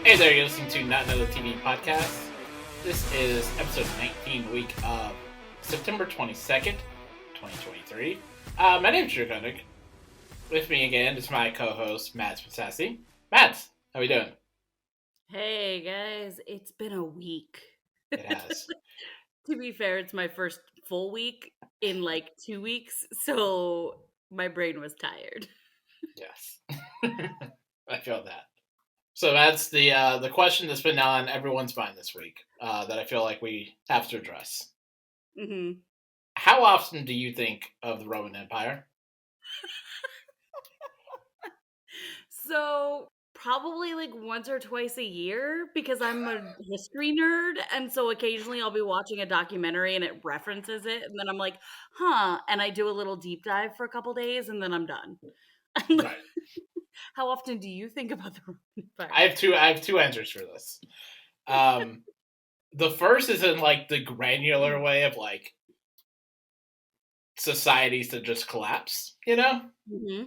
Hey there, you're listening to Not Another TV Podcast. This is episode 19, week of September 22nd, 2023. My name's Drew Koenig. With me again is my co-host, Mads Pasassi. Mads, how we doing? Hey guys, it's been a week. It has. To be fair, it's my first full week in like 2 weeks, so my brain was tired. Yes. I feel that. So that's the question that's been on everyone's mind this week that I feel like we have to address. Mm-hmm. How often do you think of the Roman Empire? So probably like once or twice a year because I'm a history nerd, and so occasionally I'll be watching a documentary and it references it, and then I'm like, huh, and I do a little deep dive for a couple days, and then I'm done. Right. How often do you think about the Roman Empire? I have two answers for this. The first is in like the granular way of like societies that just collapse, Mm-hmm.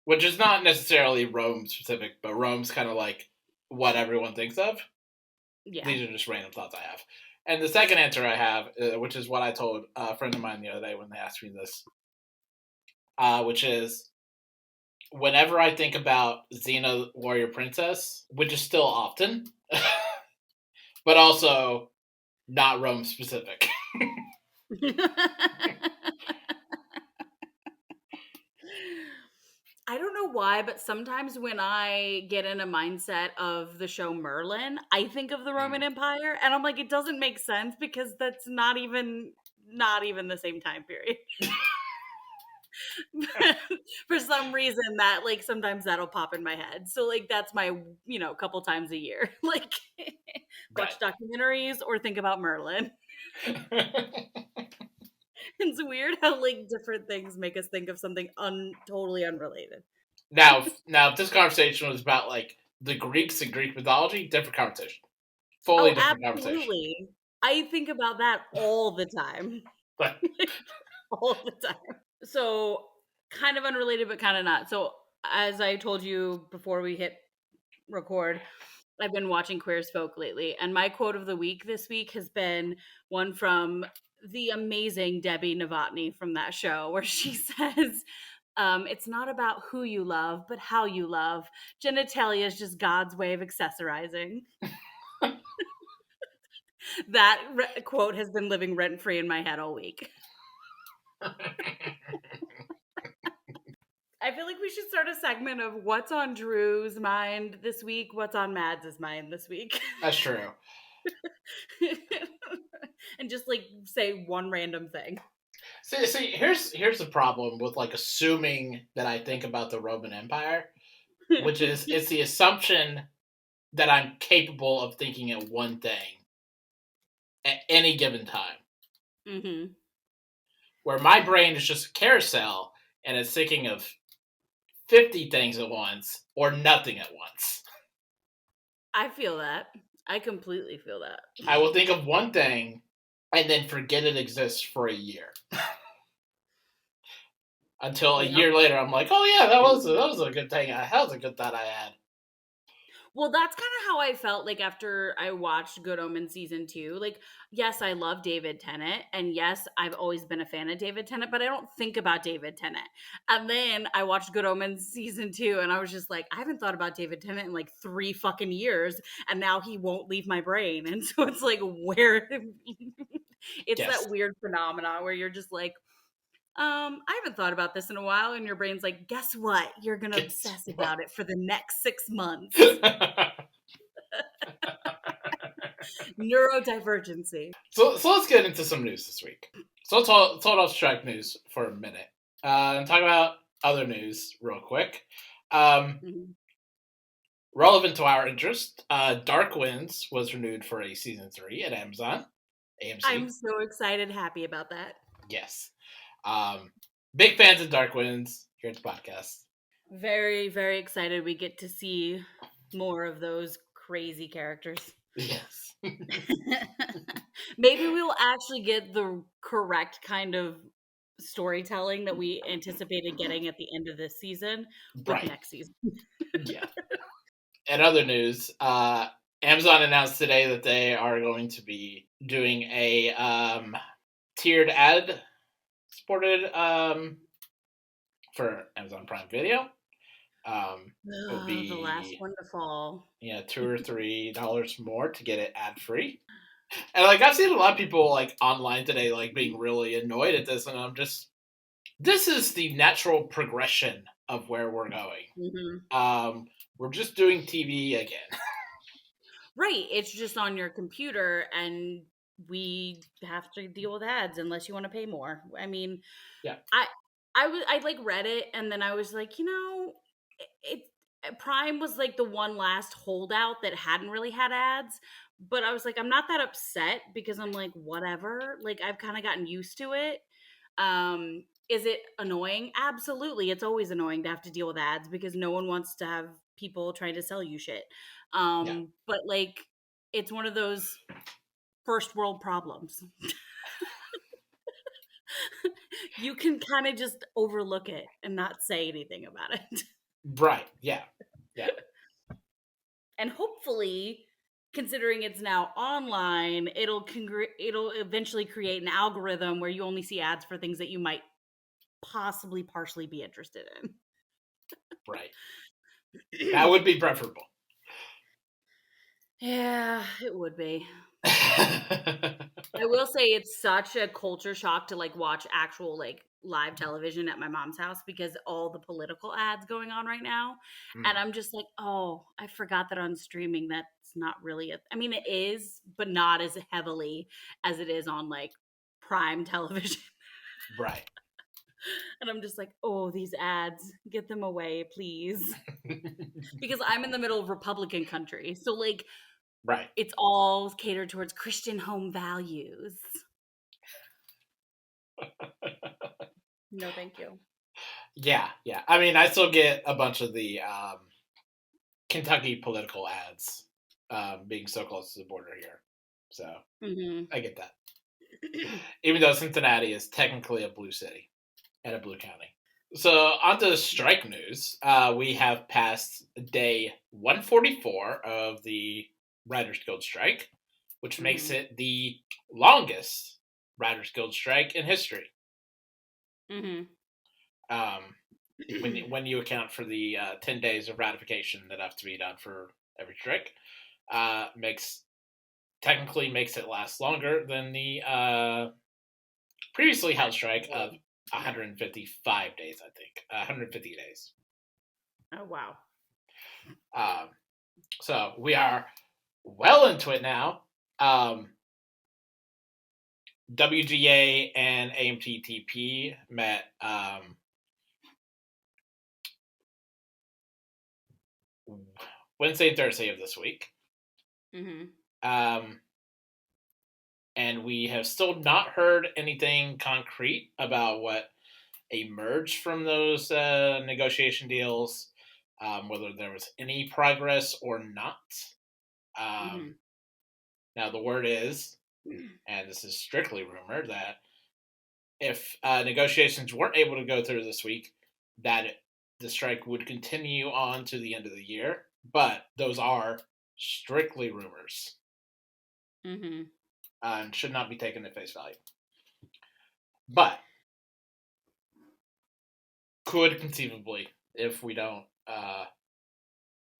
which is not necessarily Rome specific, but Rome's kind of like what everyone thinks of. Yeah. These are just random thoughts I have. And the second answer I have, which is what I told a friend of mine the other day when they asked me this, which is whenever I think about Xena Warrior Princess, which is still often, but also not Rome specific. I don't know why, but sometimes when I get in a mindset of the show Merlin, I think of the Roman Empire, and I'm like, it doesn't make sense because that's not even the same time period. For some reason, that like sometimes that'll pop in my head. So like that's my couple times a year, like watch documentaries or think about Merlin. It's weird how like different things make us think of something totally unrelated. Now, if this conversation was about like the Greeks and Greek mythology, different conversation. Fully different conversation. Absolutely. I think about that all the time. But All the time. So, kind of unrelated, but kind of not. So, as I told you before we hit record, I've been watching Queer as Folk lately, and my quote of the week this week has been one from the amazing Debbie Novotny from that show, where she says, it's not about who you love, but how you love. Genitalia is just God's way of accessorizing. That quote has been living rent-free in my head all week. I feel like we should start a segment of what's on Drew's mind this week, what's on Mads' mind this week. That's true. And just like say one random thing. See, here's the problem with like assuming that I think about the Roman Empire, which is it's the assumption that I'm capable of thinking of one thing at any given time. Mm-hmm. Where my brain is just a carousel and it's thinking of 50 things at once or nothing at once. I feel that. I completely feel that. I will think of one thing and then forget it exists for a year. Until a year later, I'm like, oh yeah, that was a good thing. That was a good thought I had. Well, that's kind of how I felt like after I watched Good Omens season 2. Like, yes, I love David Tennant, and yes, I've always been a fan of David Tennant, but I don't think about David Tennant. And then I watched Good Omens season 2, and I was just like, I haven't thought about David Tennant in like 3 fucking years, and now he won't leave my brain. And so it's like, where it's that weird phenomenon where you're just like, I haven't thought about this in a while, and your brain's like, guess what? You're gonna obsess about it for the next 6 months. Neurodivergency. So let's get into some news this week. So let's hold off strike news for a minute and talk about other news real quick. Relevant to our interest, Dark Winds was renewed for a season 3 at Amazon. AMC. I'm so excited, happy about that. Yes. Big fans of Dark Winds here at the podcast. Very, very excited we get to see more of those crazy characters. Yes. Maybe we will actually get the correct kind of storytelling that we anticipated getting at the end of this season with next season. Yeah. in other news, Amazon announced today that they are going to be doing a tiered ad supported for Amazon Prime Video. It'll The last be one to fall. $2 or $3 more to get it ad free. And like I've seen a lot of people like online today like being really annoyed at this, and I'm just this is the natural progression of where we're going. Mm-hmm. We're just doing TV again. Right. It's just on your computer, and we have to deal with ads unless you want to pay more. I mean, Yeah. I like read it, and then I was like, it Prime was like the one last holdout that hadn't really had ads. But I was like, I'm not that upset because I'm like, whatever. Like I've kind of gotten used to it. Is it annoying? Absolutely. It's always annoying to have to deal with ads because no one wants to have people trying to sell you shit. Yeah. But like it's one of those first world problems. You can kind of just overlook it and not say anything about it. Right. Yeah. Yeah. And hopefully, considering it's now online, it'll eventually create an algorithm where you only see ads for things that you might possibly partially be interested in. Right. That would be preferable. Yeah, it would be. I will say it's such a culture shock to like watch actual like live television at my mom's house because all the political ads going on right now. And I'm just like, oh, I forgot that on streaming that's not really I mean, it is, but not as heavily as it is on like prime television. Right. And I'm just like, oh, these ads, get them away, please. Because I'm in the middle of Republican country. So like Right. it's all catered towards Christian home values. No, thank you. Yeah. Yeah. I mean, I still get a bunch of the Kentucky political ads being so close to the border here. So I get that. Even though Cincinnati is technically a blue city and a blue county. So on to strike news. We have passed day 144 of the Writers Guild strike, which makes it the longest Writers Guild strike in history. When you account for the 10 days of ratification that have to be done for every strike, technically makes it last longer than the previously held strike of 155 days, I think. 150 days. Oh, wow. So we are well into it now. WGA and AMTTP met Wednesday and Thursday of this week. And we have still not heard anything concrete about what emerged from those negotiation deals, whether there was any progress or not. Now, the word is, and this is strictly rumor, that if negotiations weren't able to go through this week, that the strike would continue on to the end of the year. But those are strictly rumors. And should not be taken at face value. But could conceivably, if we don't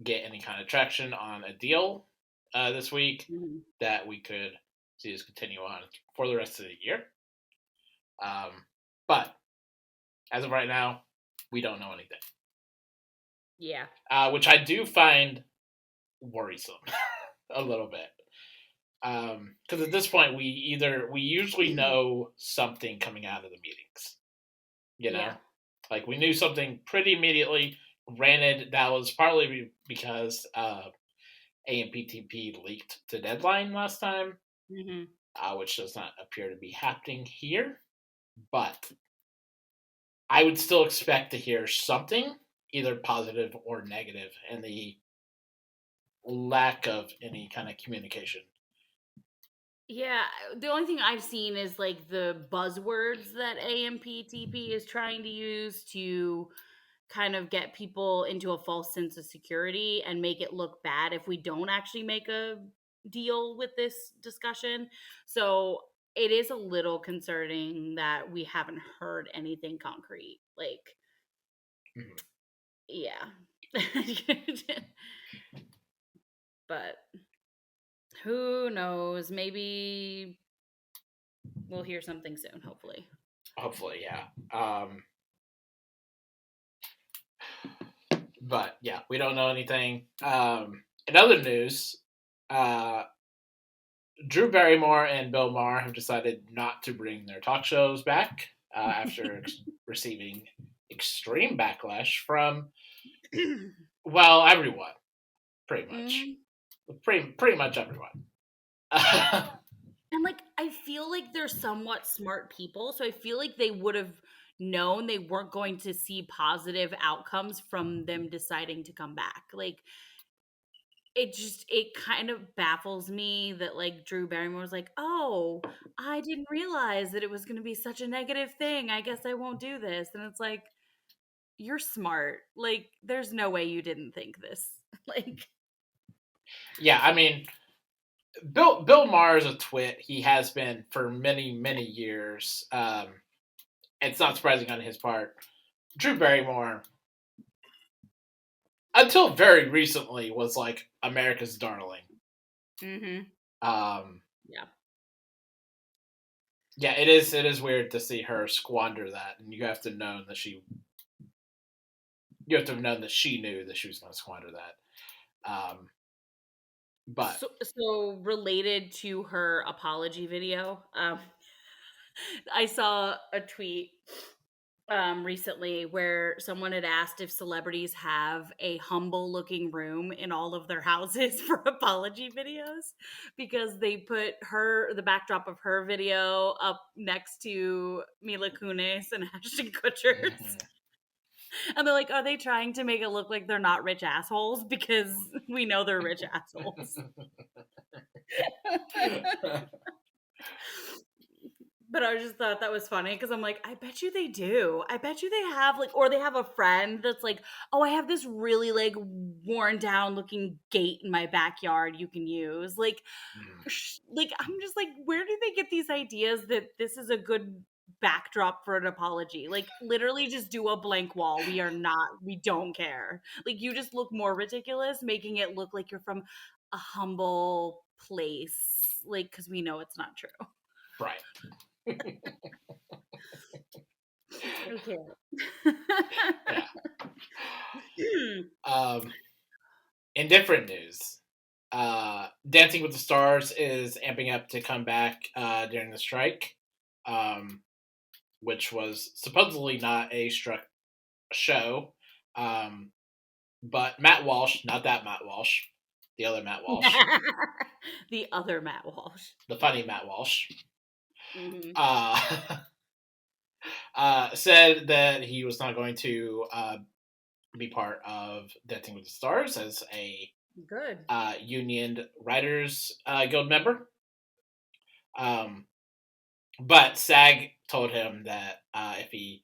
get any kind of traction on a deal this week, that we could see this continue on for the rest of the year. But as of right now, we don't know anything. Yeah. Which I do find worrisome a little bit. Because at this point, we usually know something coming out of the meetings. You know? Yeah. Like, we knew something pretty immediately. Granted, that was partly because AMPTP leaked the deadline last time, which does not appear to be happening here. But I would still expect to hear something, either positive or negative, and the lack of any kind of communication. Yeah, the only thing I've seen is like the buzzwords that AMPTP is trying to use to kind of get people into a false sense of security and make it look bad if we don't actually make a deal with this discussion. So it is a little concerning that we haven't heard anything concrete. Like, yeah. But who knows? Maybe we'll hear something soon, hopefully. Hopefully, yeah. But yeah, we don't know anything. In other news, Drew Barrymore and Bill Maher have decided not to bring their talk shows back after receiving extreme backlash from, well, everyone, pretty much. Pretty much everyone. And like, I feel like they're somewhat smart people, so I feel like they would have known they weren't going to see positive outcomes from them deciding to come back. Like, it kind of baffles me that like Drew Barrymore was like, "Oh, I didn't realize that it was going to be such a negative thing. I guess I won't do this." And it's like, you're smart. Like, there's no way you didn't think this. Like, yeah, I mean, Bill Maher is a twit. He has been for many years. It's not surprising on his part. Drew Barrymore, until very recently, was like America's darling. yeah. Yeah, it is weird to see her squander that, and you have to know that she knew that she was going to squander that. But so related to her apology video, I saw a tweet recently where someone had asked if celebrities have a humble looking room in all of their houses for apology videos, because they put the backdrop of her video up next to Mila Kunis and Ashton Kutcher's. And they're like, are they trying to make it look like they're not rich assholes? Because we know they're rich assholes. But I just thought that was funny because I'm like, I bet you they do. I bet you they have like, or they have a friend that's like, oh, I have this really like worn down looking gate in my backyard you can use. Like, like I'm just like, where do they get these ideas that this is a good backdrop for an apology? Like, literally just do a blank wall. We don't care. Like, you just look more ridiculous, making it look like you're from a humble place. Like, because we know it's not true. Right. Okay. Yeah. In different news, Dancing with the Stars is amping up to come back during the strike, which was supposedly not a struck show. But Matt Walsh, not that Matt Walsh, the other Matt Walsh. The other Matt Walsh. The funny Matt Walsh. Said that he was not going to be part of Dancing with the Stars as a good union writers guild member. But SAG told him that if he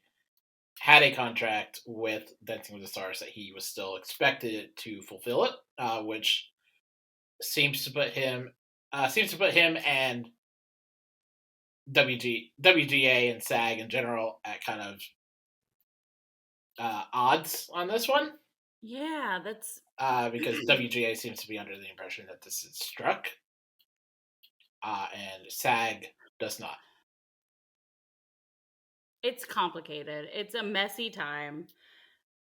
had a contract with Dancing with the Stars, that he was still expected to fulfill it, which seems to put him and WGA and SAG in general at kind of odds on this one. Yeah, that's because WGA seems to be under the impression that this is struck, and SAG does not. It's complicated. It's a messy time,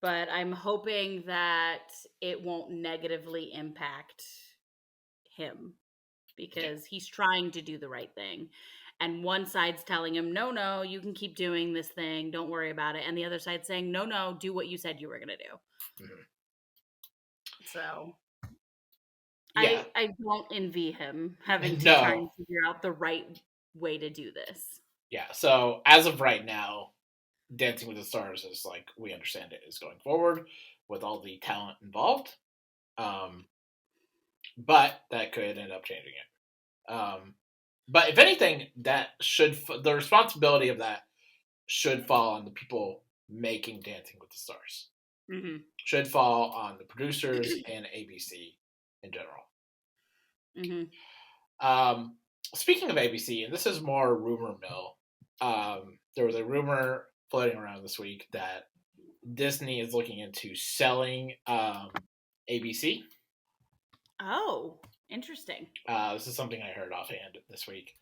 but I'm hoping that it won't negatively impact him, because he's trying to do the right thing. And one side's telling him, no, you can keep doing this thing. Don't worry about it. And the other side's saying, no, do what you said you were going to do. Mm-hmm. So yeah. I don't envy him having to try and figure out the right way to do this. Yeah, so as of right now, Dancing with the Stars is like, we understand it is going forward with all the talent involved. But that could end up changing it. But if anything, the responsibility of that should fall on the people making Dancing with the Stars. Mm-hmm. should fall on the producers and ABC in general. Mm-hmm. Speaking of ABC, and this is more rumor mill, there was a rumor floating around this week that Disney is looking into selling ABC. Oh, interesting. This is something I heard offhand this week,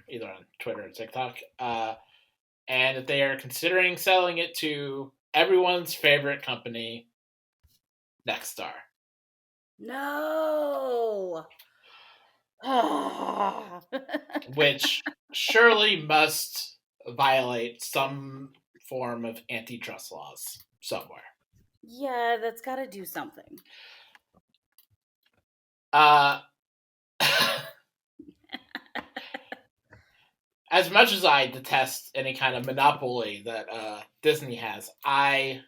either on Twitter or TikTok, and that they are considering selling it to everyone's favorite company, Nexstar. No. Which surely must violate some form of antitrust laws somewhere. Yeah, that's got to do something. As much as I detest any kind of monopoly that Disney has, I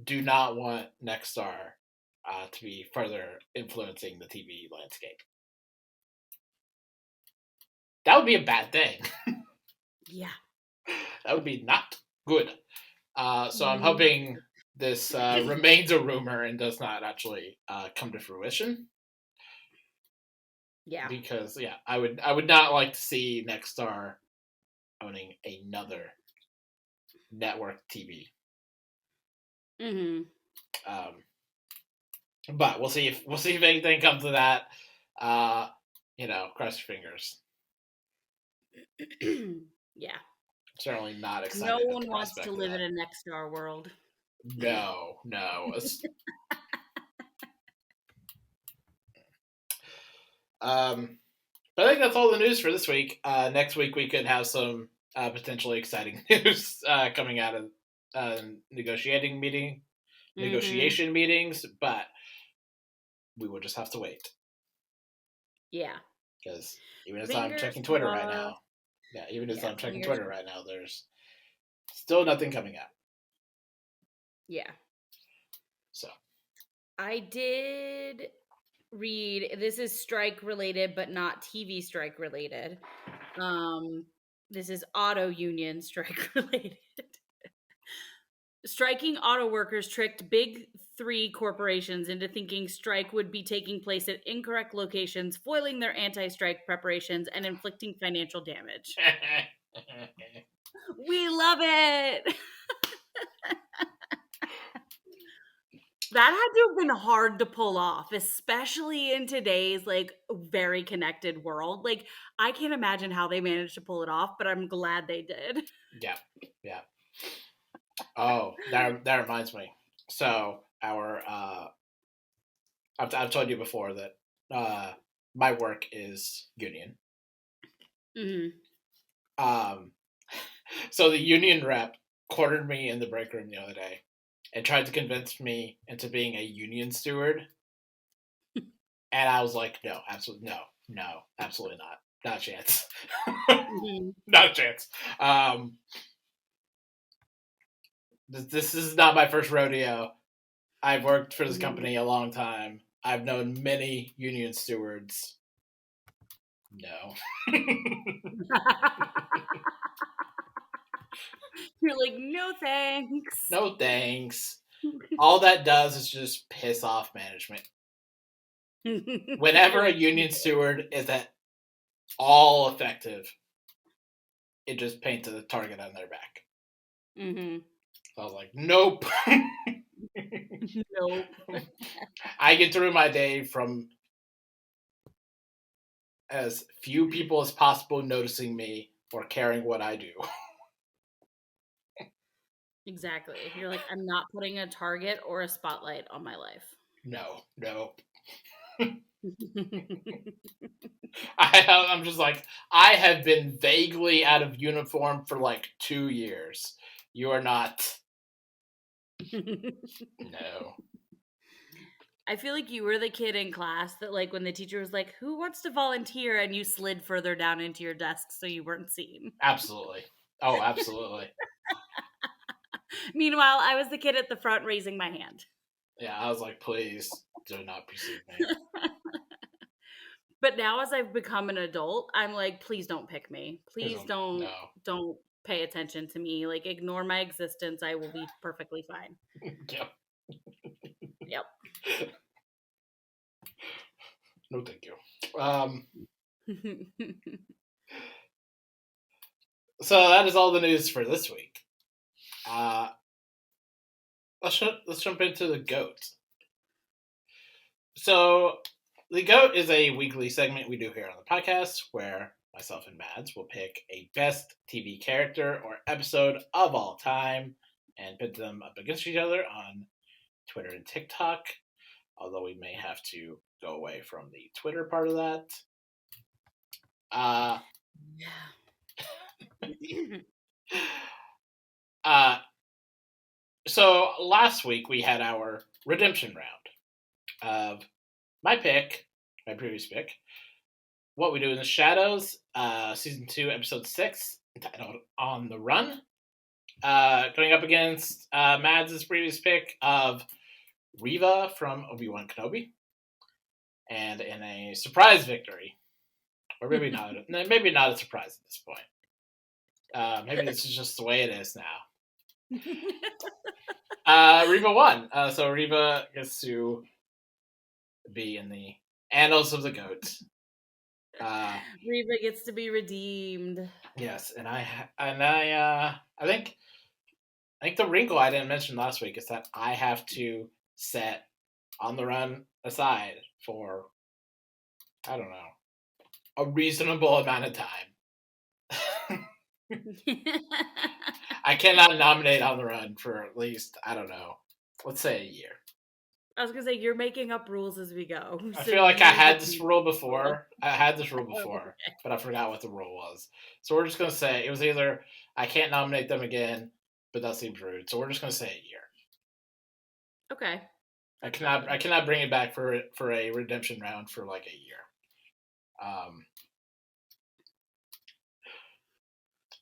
do not want Nexstar to be further influencing the TV landscape. That would be a bad thing. Yeah. That would be not good. So I'm hoping this remains a rumor and does not actually come to fruition. Yeah. Because I would not like to see Nexstar owning another network TV. Mm-hmm. But we'll see if anything comes to that. Cross your fingers. Yeah. Certainly not excited. No one wants to live in a Nexstar world. No. But I think that's all the news for this week. Next week we could have some potentially exciting news coming out of negotiation meetings, but we will just have to wait. Yeah. Because even as I'm checking Twitter right now, there's still nothing coming out. Yeah. So. I did read, this is strike related, but not TV strike related. This is auto union strike related. Striking auto workers tricked big three corporations into thinking strike would be taking place at incorrect locations, foiling their anti-strike preparations and inflicting financial damage. We love it. That had to have been hard to pull off, especially in today's very connected world. I can't imagine how they managed to pull it off, but I'm glad they did. Yeah. Oh, that reminds me. So I've told you before that my work is union. Mm-hmm. So the union rep cornered me in the break room the other day and tried to convince me into being a union steward. And I was like, no, absolutely not. Not a chance. Mm-hmm. Not a chance. This is not my first rodeo. I've worked for this company a long time. I've known many union stewards. No. You're like, no thanks. No thanks. All that does is just piss off management. Whenever a union steward is at all effective, it just paints a target on their back. Mm-hmm. I was like, nope. Nope. I get through my day from as few people as possible noticing me or caring what I do. Exactly. You're like, I'm not putting a target or a spotlight on my life. No. I'm just like, I have been vaguely out of uniform for 2 years. You are not. No. I feel like you were the kid in class that when the teacher was like, who wants to volunteer? And you slid further down into your desk so you weren't seen. Absolutely. Oh, absolutely. Meanwhile, I was the kid at the front raising my hand. Yeah, I was like, please do not perceive me. But now as I've become an adult, I'm like, please don't pick me. Please don't pay attention to me. Ignore my existence. I will be perfectly fine. Yep. Um, so that is all the news for this week. Let's jump into the GOAT. So the GOAT is a weekly segment we do here on the podcast where myself and Mads will pick a best TV character or episode of all time and pit them up against each other on Twitter and TikTok, although we may have to go away from the Twitter part of that. So last week we had our redemption round of my previous pick, What We Do in the Shadows, Season 2, Episode 6, entitled On the Run. Going up against Mads' previous pick of Reva from Obi-Wan Kenobi. And in a surprise victory, or maybe not a surprise at this point. Maybe this is just the way it is now. Reva won. So Reva gets to be in the annals of the GOAT. Reva gets to be redeemed. Yes, and I think the wrinkle I didn't mention last week is that I have to set On the Run aside for, I don't know, a reasonable amount of time. I cannot nominate On the Run for at least, I don't know, let's say a year. I was going to say, you're making up rules as we go. I feel like I had this rule before. But I forgot what the rule was. So we're just going to say, it was either I can't nominate them again, but that seems rude. So we're just going to say a year. Okay. I cannot bring it back for a redemption round for like a year.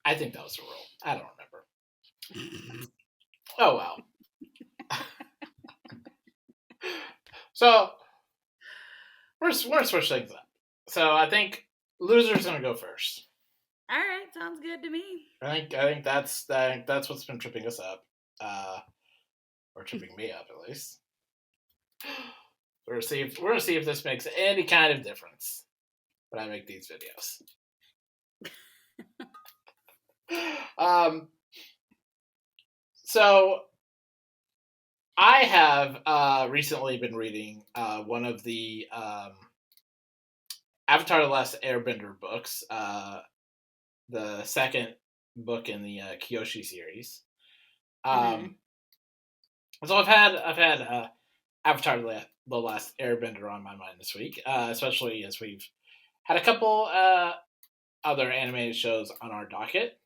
I think that was the rule. I don't remember. Oh well. So we're gonna switch things up. So I think loser's gonna go first. All right, sounds good to me. I think that's what's been tripping us up, or tripping me up at least. We're gonna see if this makes any kind of difference when I make these videos. So I have recently been reading one of the Avatar: The Last Airbender books, the second book in the Kyoshi series. So I've had Avatar: The Last Airbender on my mind this week, especially as we've had a couple other animated shows on our docket.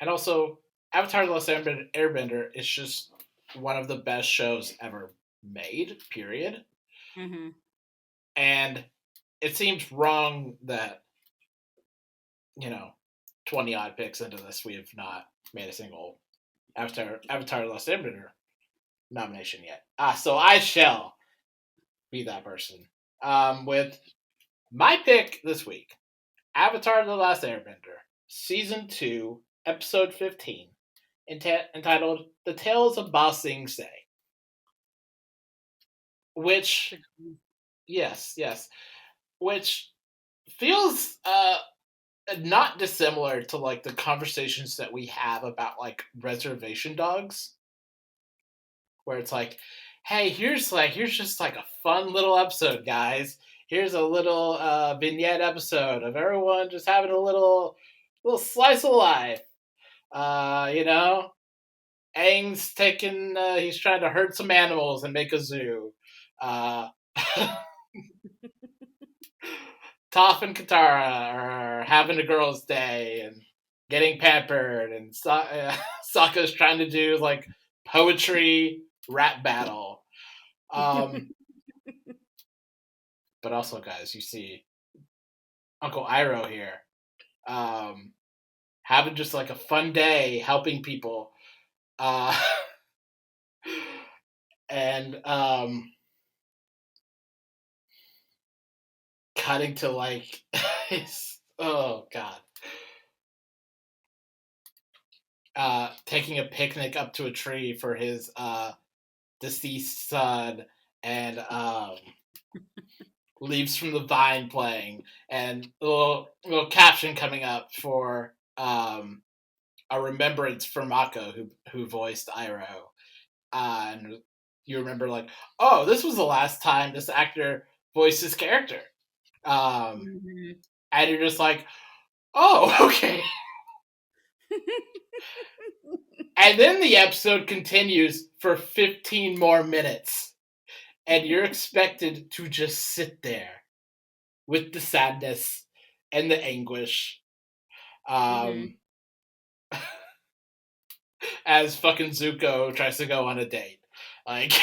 And also, Avatar: The Last Airbender is just one of the best shows ever made, period. Mm-hmm. And it seems wrong that, 20 odd picks into this, we have not made a single Avatar: The Last Airbender nomination yet. So I shall be that person. With my pick this week, Avatar: The Last Airbender, Season 2, Episode 15, entitled The Tales of Ba Sing Se. Which, yes, which feels not dissimilar to like the conversations that we have about like reservation dogs, where it's like, hey, here's just like a fun little episode, guys. Here's a little vignette episode of everyone just having a little slice of life. Aang's he's trying to herd some animals and make a zoo. Toph and Katara are having a girls' day and getting pampered, and Sokka's trying to do like poetry rap battle. But also, guys, you see Uncle Iroh here, having just like a fun day helping people, and cutting to like oh god, taking a picnic up to a tree for his deceased son, and Leaves from the Vine playing, and a little caption coming up for a remembrance for Mako, who voiced Iroh. And you remember, like, oh, this was the last time this actor voiced his character. Mm-hmm. And you're just like, oh, okay. And then the episode continues for 15 more minutes. And you're expected to just sit there with the sadness and the anguish. As fucking Zuko tries to go on a date. Like,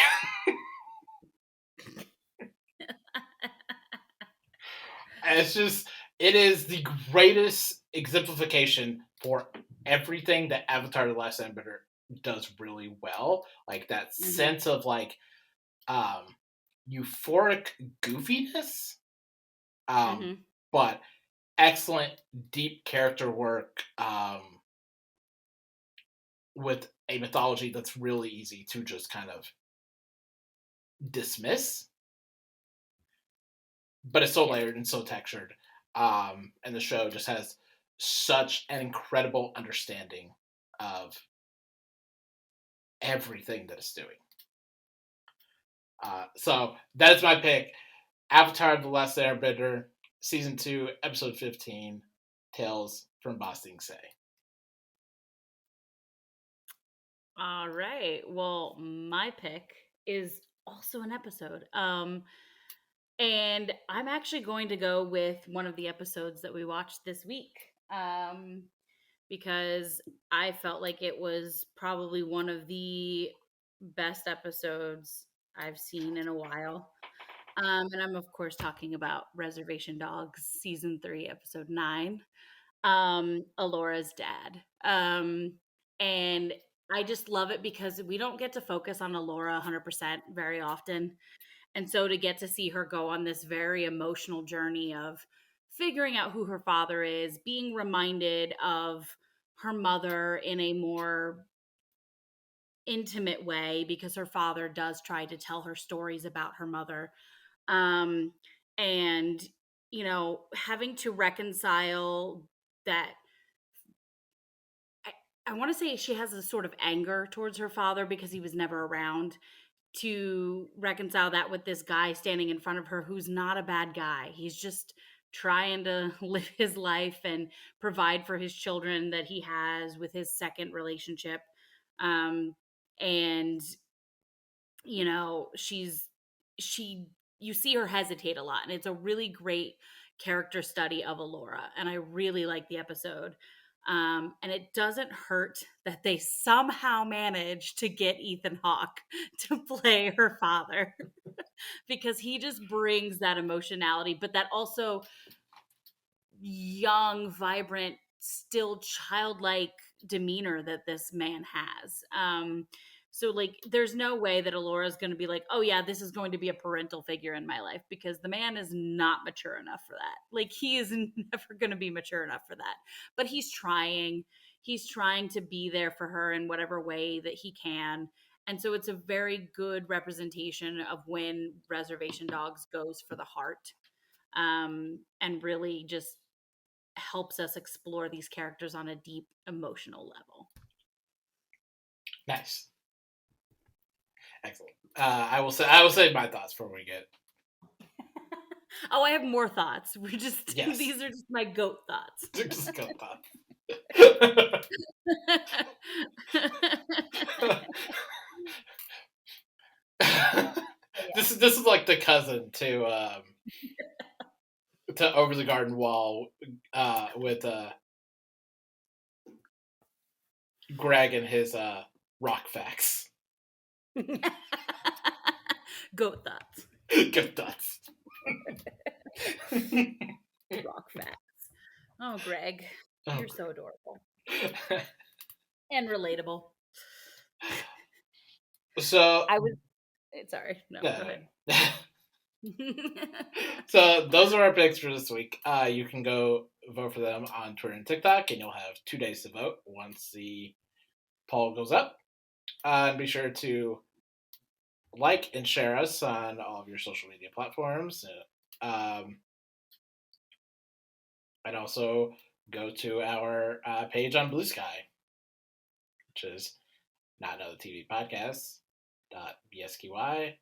it's just, it is the greatest exemplification for everything that Avatar: The Last Airbender does really well. Like, that sense of, like, euphoric goofiness, but excellent, deep character work, with a mythology that's really easy to just kind of dismiss, but it's so layered and so textured. And the show just has such an incredible understanding of everything that it's doing. So that is my pick. Avatar: The Last Airbender, Season 2, Episode 15, Tales from Ba Sing Se. All right. Well, my pick is also an episode. And I'm actually going to go with one of the episodes that we watched this week. Because I felt like it was probably one of the best episodes I've seen in a while. And I'm, of course, talking about Reservation Dogs, Season 3, Episode 9, Elora's dad. And I just love it because we don't get to focus on Elora 100% very often. And so to get to see her go on this very emotional journey of figuring out who her father is, being reminded of her mother in a more intimate way because her father does try to tell her stories about her mother. And, you know, having to reconcile that. I want to say she has a sort of anger towards her father because he was never around, to reconcile that with this guy standing in front of her who's not a bad guy. He's just trying to live his life and provide for his children that he has with his second relationship. And you know, you see her hesitate a lot, and it's a really great character study of Elora, and I really like the episode. And it doesn't hurt that they somehow managed to get Ethan Hawke to play her father because he just brings that emotionality, but that also young, vibrant, still childlike demeanor that this man has. So like there's no way that Elora is going to be like, oh yeah, this is going to be a parental figure in my life, because the man is not mature enough for that. Like he is never going to be mature enough for that. But he's trying. He's trying to be there for her in whatever way that he can. And so it's a very good representation of when Reservation Dogs goes for the heart, and really just helps us explore these characters on a deep emotional level. Nice. Excellent. I will say my thoughts before we get. Oh, I have more thoughts. We're just these are just my goat thoughts. They're just goat thoughts. This is like the cousin to Over the Garden Wall, with Greg and his rock facts. Goat thoughts. Goat thoughts. Rock facts. Oh, Greg, you're so adorable and relatable. So I was sorry. No, go ahead. So those are our picks for this week. You can go vote for them on Twitter and TikTok, and you'll have 2 days to vote once the poll goes up. And be sure to like and share us on all of your social media platforms. And also go to our page on Blue Sky, which is Not Another TV Podcast .bsky.social.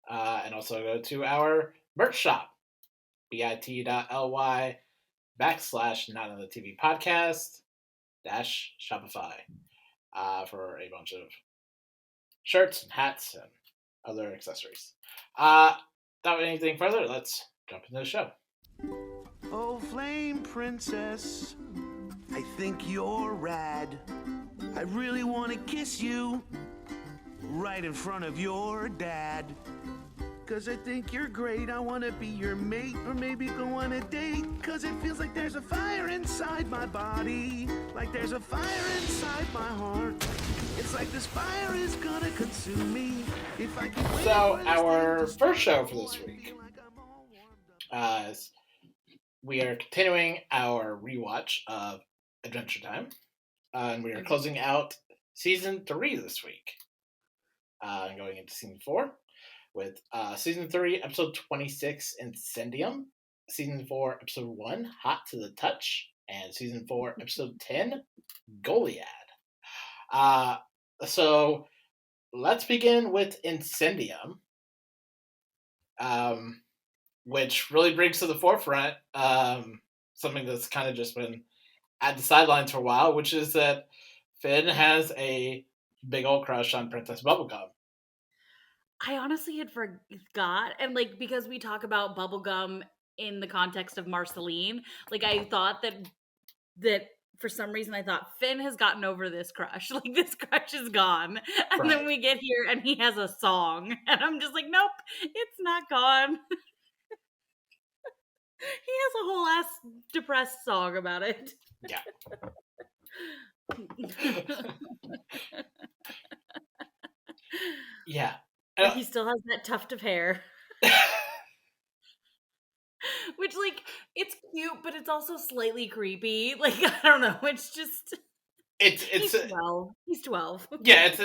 And also go to our merch shop, bit.ly /Not Another TV Podcast -Shopify for a bunch of shirts and hats and other accessories. Without anything further, let's jump into the show. Oh, Flame Princess, I think you're rad. I really want to kiss you right in front of your dad. 'Cause I think you're great, I want to be your mate, or maybe go on a date. 'Cause it feels like there's a fire inside my body, like there's a fire inside my heart. It's like this fire is gonna consume me if I keep waiting. So our first show for this week is we are continuing our rewatch of Adventure Time, and we are closing out season 3 this week, and going into season 4 with season 3 episode 26 Incendium, season 4 episode 1 Hot to the Touch, and season 4 episode 10 Goliad. So let's begin with Incendium, which really brings to the forefront something that's kind of just been at the sidelines for a while, which is that Finn has a big old crush on Princess Bubblegum. I honestly had forgot, and like because we talk about bubblegum in the context of Marceline, like I thought that for some reason I thought Finn has gotten over this crush, like this crush is gone, and Right. then we get here and he has a song, and I'm just like, nope, it's not gone. He has a whole ass depressed song about it. Yeah. Yeah. And he still has that tuft of hair. Which, like, it's cute, but it's also slightly creepy. Like, I don't know. It's just... He's 12. He's 12. Yeah, it's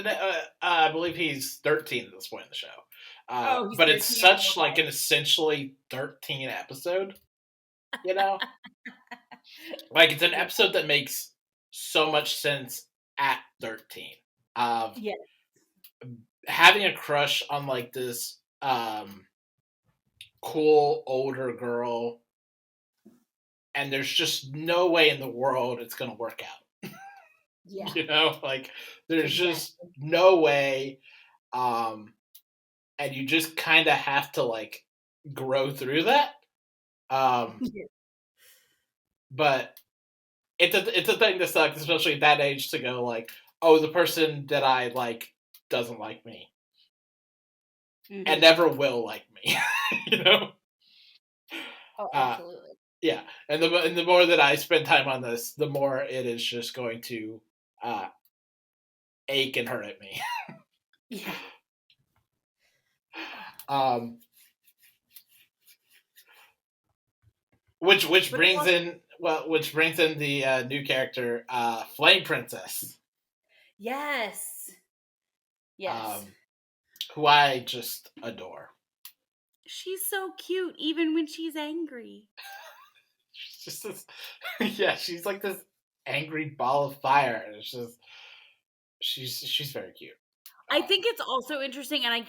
I believe he's 13 at this point in the show. But it's such like an essentially 13 episode, you know? Like, it's an episode that makes so much sense at 13. Yeah. Having a crush on like this cool older girl, and there's just no way in the world it's gonna work out. Yeah. You know, like there's just no way, and you just kind of have to like grow through that. But it's a thing that sucks, especially at that age, to go like, oh, the person that I like doesn't like me, and never will like me. You know? Oh, absolutely. Yeah, and the more that I spend time on this, the more it is just going to ache and hurt at me. Yeah. Which brings in the new character, Flame Princess. Yes. Yes. Who I just adore. She's so cute, even when she's angry. She's just this, yeah, she's like this angry ball of fire. And it's just, she's very cute. I think it's also interesting, and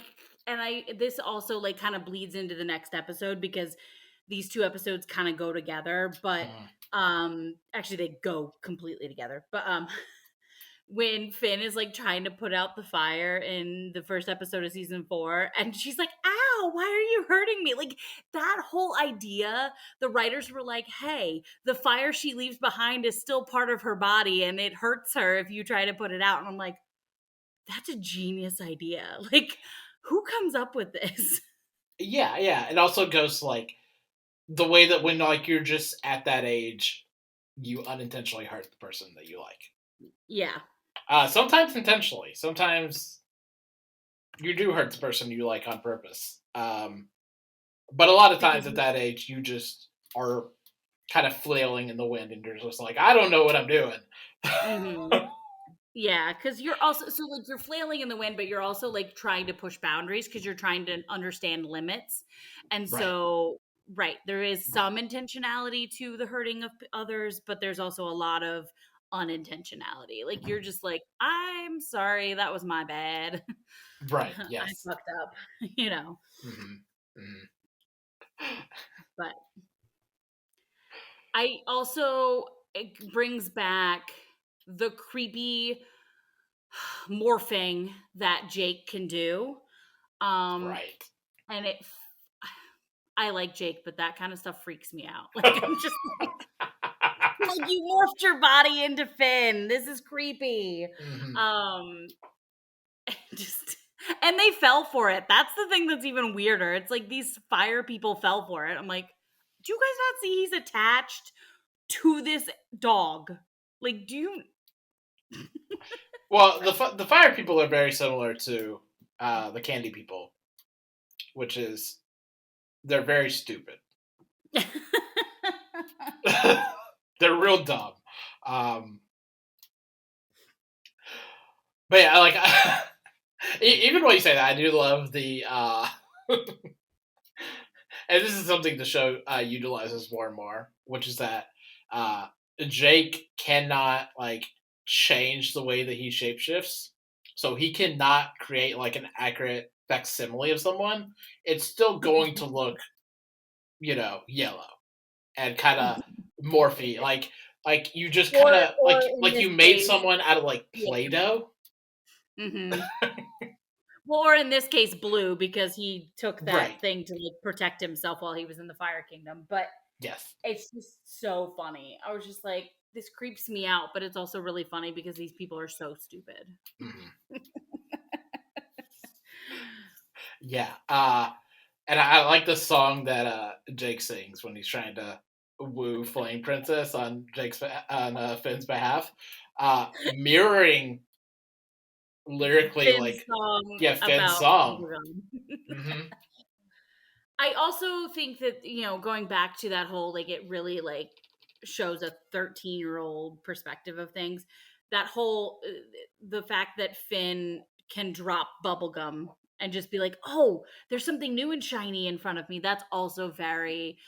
I this also like kind of bleeds into the next episode because these two episodes kind of go together, but actually they go completely together. But when Finn is like trying to put out the fire in the first episode of season 4, and she's like, ow, why are you hurting me? Like that whole idea, the writers were like, hey, the fire she leaves behind is still part of her body and it hurts her if you try to put it out. And I'm like, that's a genius idea. Like, who comes up with this? Yeah. It also goes like the way that when like you're just at that age, you unintentionally hurt the person that you like. Yeah. Sometimes intentionally. Sometimes you do hurt the person you like on purpose. But a lot of times at that age, you just are kind of flailing in the wind and you're just like, I don't know what I'm doing. Yeah, because you're also you're flailing in the wind, but you're also like trying to push boundaries because you're trying to understand limits, and Right. so right there is some intentionality to the hurting of others, but there's also a lot of unintentionality. Like you're just like, I'm sorry, that was my bad. Right. I Yes. fucked up, you know. Hmm. Hmm. But I also it brings back the creepy morphing that Jake can do. Um, Right. and I like Jake, but that kind of stuff freaks me out. Like I'm just like you morphed your body into Finn. This is creepy. Hmm. Um, just and they fell for it. That's the thing that's even weirder. It's like these fire people fell for it. I'm like, do you guys not see he's attached to this dog? Like, do you? Well, the fire people are very similar to the candy people, which is they're very stupid. They're real dumb. Um, but yeah, like even when you say that, I do love the. And this is something the show utilizes more and more, which is that uh, Jake cannot like change the way that he shapeshifts, so he cannot create like an accurate facsimile of someone. It's still going to look, yellow and kind of morphy, like you just kind of Or like in like this you made case, someone out of like yeah. Play-Doh. Mm-hmm. Well, or in this case, Blue, because he took that Right. thing to like protect himself while he was in the Fire Kingdom. But Yes. it's just so funny. I was just like, this creeps me out, but it's also really funny because these people are so stupid. Hmm. Yeah. And I like the song that Jake sings when he's trying to woo Flame Princess on Finn's behalf, mirroring lyrically Finn's like song Finn's about song. bubblegum. Hmm. I also think that, going back to that whole, like, it really, like, shows a 13-year-old perspective of things. That whole, the fact that Finn can drop bubblegum and just be like, oh, there's something new and shiny in front of me. That's also very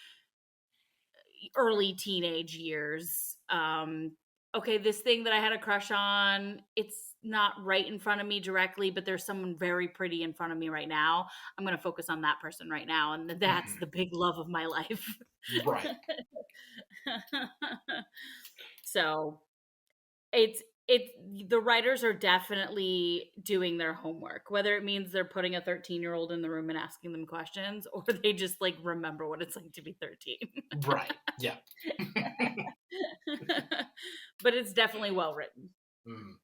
early teenage years. Okay, this thing that I had a crush on, it's not right in front of me directly, but there's someone very pretty in front of me right now. I'm going to focus on that person right now. And that's the big love of my life. Right. So it's the writers are definitely doing their homework, whether it means they're putting a 13-year-old in the room and asking them questions, or they just like remember what it's like to be 13. Right. Yeah. But it's definitely well written. Mm.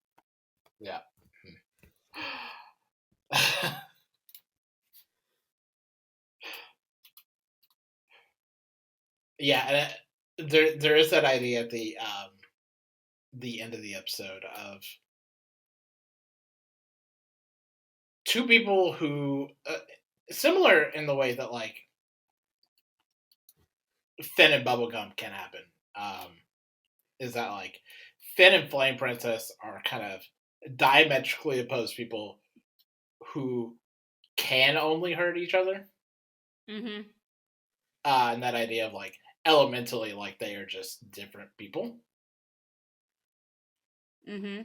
Yeah. Yeah, and there is that idea at the end of the episode of two people who similar in the way that like Finn and Bubblegum can happen. Is that like Finn and Flame Princess are kind of diametrically opposed people who can only hurt each other. Mm-hmm. And that idea of like elementally, like they are just different people. Mm-hmm.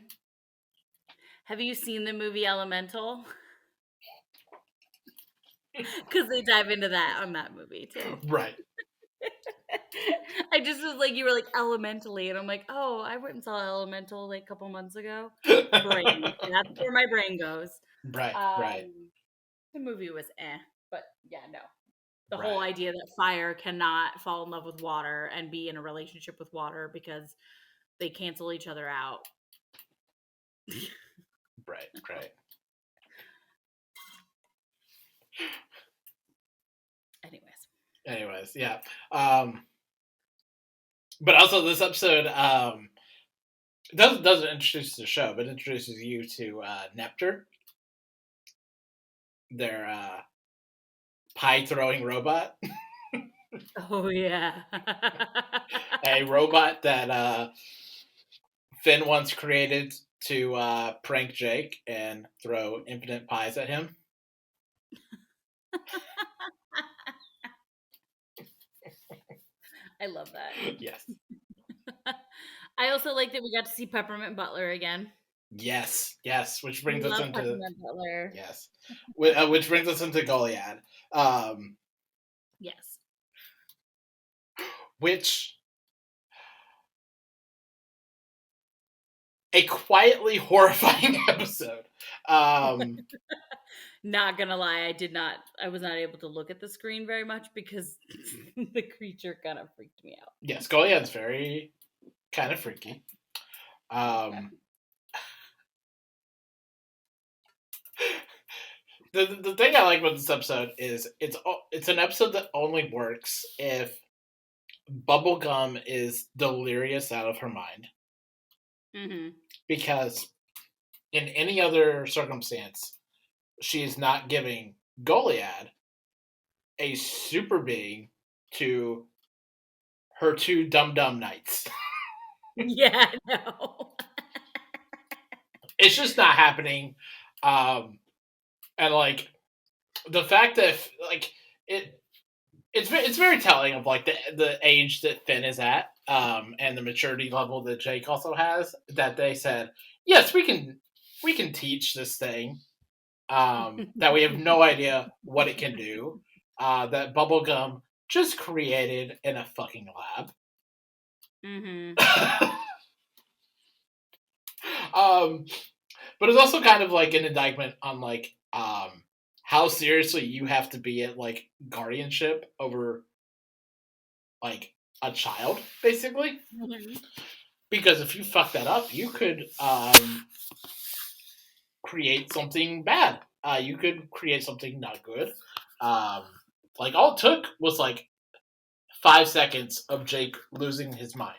Have you seen the movie Elemental? Because they dive into that on that movie too. Right. I just was like, you were like elementally, and I'm like, oh, I went and saw Elemental like a couple months ago. Brain. That's where my brain goes. Right. Right. The movie was but yeah, no. The whole Right. idea that fire cannot fall in love with water and be in a relationship with water because they cancel each other out. Right. Right. Anyways, yeah. But also this episode doesn't introduce the show, but introduces you to Nepter, their pie throwing robot. Oh yeah. A robot that Finn once created to prank Jake and throw infinite pies at him. I love that. Yes. I also like that we got to see Peppermint Butler again. Yes, which brings us into Peppermint Butler. Yes, which brings us into Goliad. Yes. Which a quietly horrifying episode. Not gonna lie, I was not able to look at the screen very much because the creature kind of freaked me out. Yes, Goliad's very kind of freaky. The thing I like about this episode is it's an episode that only works if Bubblegum is delirious out of her mind. Mm-hmm. Because in any other circumstance, she is not giving Goliad a super being to her two dumb knights. Yeah, no. It's just not happening. And like the fact that like it's very telling of like the age that Finn is at, and the maturity level that Jake also has. That they said, yes, we can teach this thing, that we have no idea what it can do, that Bubblegum just created in a fucking lab. Mm-hmm. But it's also kind of like an indictment on like how seriously you have to be at like guardianship over like a child, basically. Mm-hmm. Because if you fuck that up, you could create something bad. You could create something not good. Like all it took was like 5 seconds of Jake losing his mind.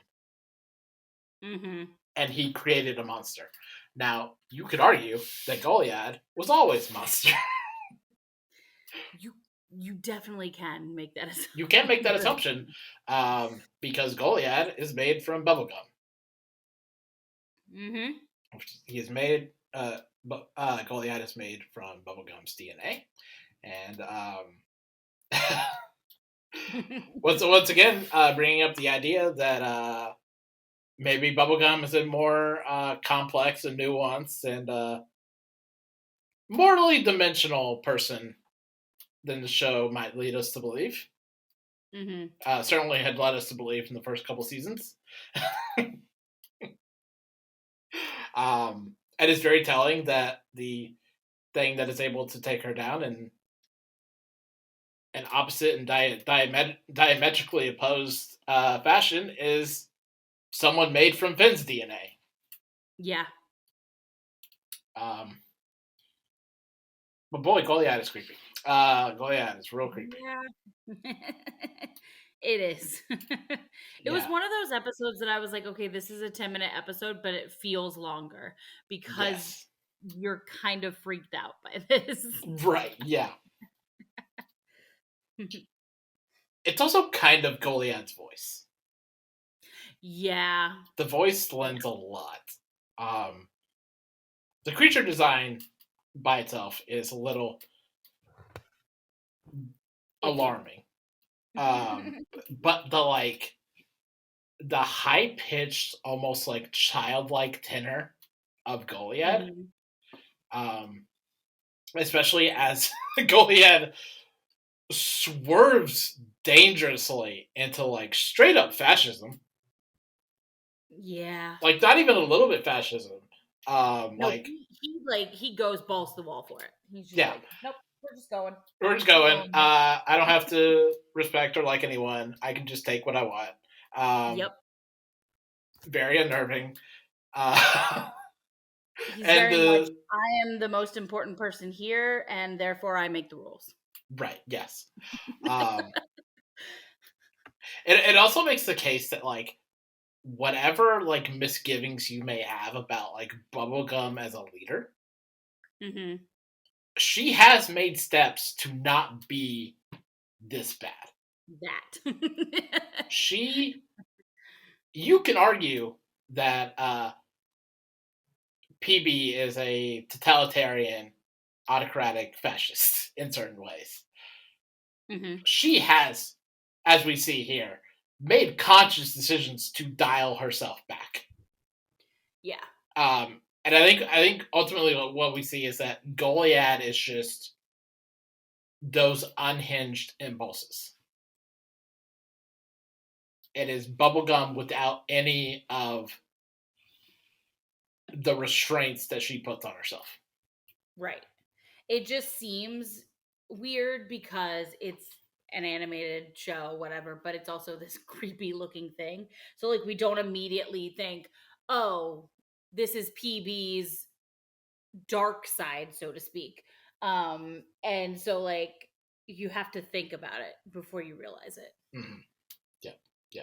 Mm-hmm. And he created a monster. Now, you could argue that Goliad was always a monster. You definitely can make that assumption. You can make that assumption, because Goliad is made from bubblegum. Mm-hmm. He is made, Goliad is made from bubblegum's DNA. And once again, bringing up the idea that maybe bubblegum is a more complex and nuanced and morally dimensional person than the show might lead us to believe. Mm-hmm. Certainly had led us to believe in the first couple seasons. And it's very telling that the thing that is able to take her down in an opposite and diametrically opposed fashion is someone made from Finn's DNA. Yeah. But boy, Goliad is creepy. Goliad is real creepy. Yeah. It is. It was one of those episodes that I was like, okay, this is a 10-minute episode, but it feels longer because you're kind of freaked out by this. Right, yeah. It's also kind of Goliad's voice. Yeah. The voice lends a lot. The creature design by itself is a little alarming. But the high-pitched, almost like childlike tenor of Goliad, especially as Goliad swerves dangerously into like straight up fascism. Yeah. Like not even a little bit fascism. No, he goes balls to the wall for it. He's just like, nope, we're just going. I don't have to respect or like anyone. I can just take what I want. Yep. Very unnerving. He's very much, I am the most important person here, and therefore I make the rules. Right, yes. It also makes the case that, like, whatever, like, misgivings you may have about, like, Bubblegum as a leader, she has made steps to not be this bad. That. You can argue that PB is a totalitarian, autocratic fascist in certain ways. Mm-hmm. She has, as we see here, made conscious decisions to dial herself back. Yeah. And I think ultimately what we see is that Goliad is just those unhinged impulses. It is bubblegum without any of the restraints that she puts on herself. Right. It just seems weird because it's an animated show, whatever, but it's also this creepy looking thing. So, like, we don't immediately think, oh, this is PB's dark side, so to speak. And so, like, you have to think about it before you realize it. Mm-hmm. Yeah.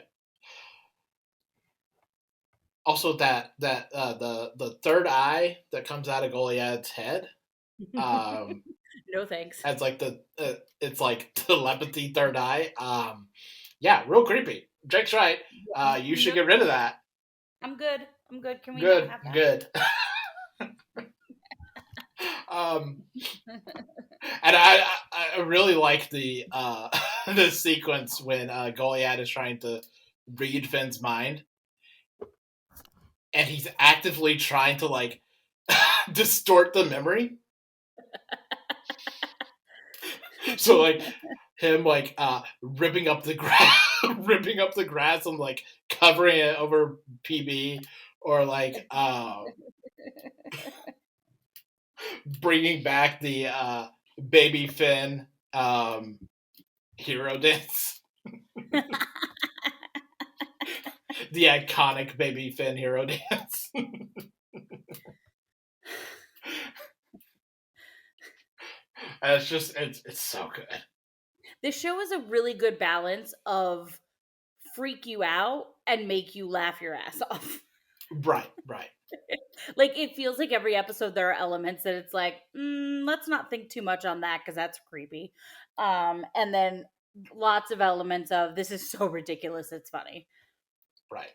Also, the third eye that comes out of Goliad's head, No thanks. as like it's like telepathy third eye. Yeah, real creepy. Jake's right. You should get rid of that. I'm good. Can we Good, not have that? good. And I really like the the sequence when Goliad is trying to read Finn's mind, and he's actively trying to like distort the memory. So like him like ripping up the grass, ripping up the grass and like covering it over PB, or like bringing back the baby Finn hero dance. The iconic baby Finn hero dance. And it's so good. This show is a really good balance of freak you out and make you laugh your ass off. Right. Like, it feels like every episode there are elements that it's like, let's not think too much on that because that's creepy. And then lots of elements of this is so ridiculous, it's funny. Right.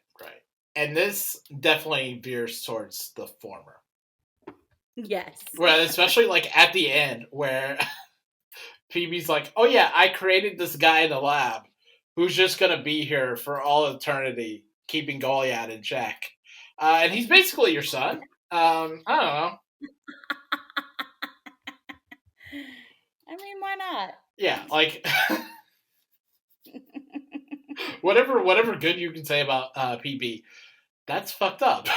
And this definitely veers towards the former. Yes. Well, especially like at the end where PB's like, oh yeah, I created this guy in the lab who's just going to be here for all eternity, keeping Goliad in check. And he's basically your son. I don't know. I mean, why not? Yeah, like whatever good you can say about PB, that's fucked up.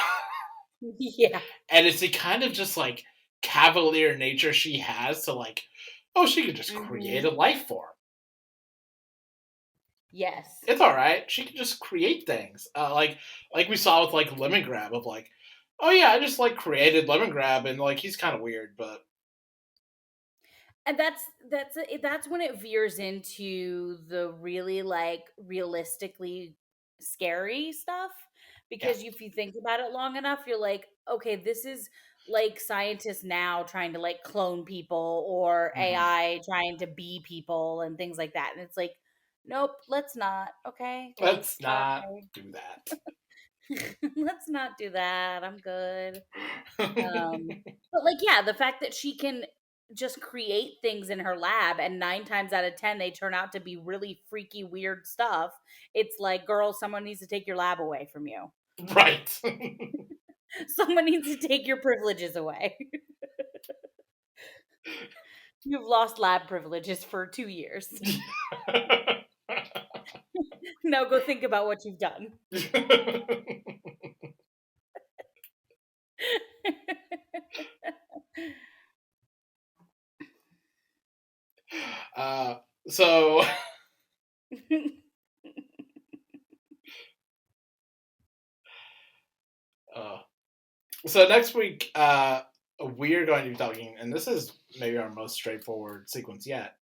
Yeah. And it's the kind of just like cavalier nature she has to like, oh, she could just create a life form. Yes. It's all right. She can just create things. Like we saw with like Lemongrab of like, oh yeah, I just like created Lemongrab and like he's kind of weird, but. And that's when it veers into the really like realistically scary stuff, because if you think about it long enough, you're like, okay, this is like scientists now trying to like clone people or AI trying to be people and things like that, and it's like, nope, let's not. Okay, Let's not do that. let's not do that. I'm good. But like, yeah, the fact that she can just create things in her lab and 9 times out of 10 they turn out to be really freaky weird stuff. It's like, girl, someone needs to take your lab away from you. Right. Someone needs to take your privileges away. You've lost lab privileges for 2 years. Now go think about what you've done. So so next week we're going to be talking, and this is maybe our most straightforward sequence yet.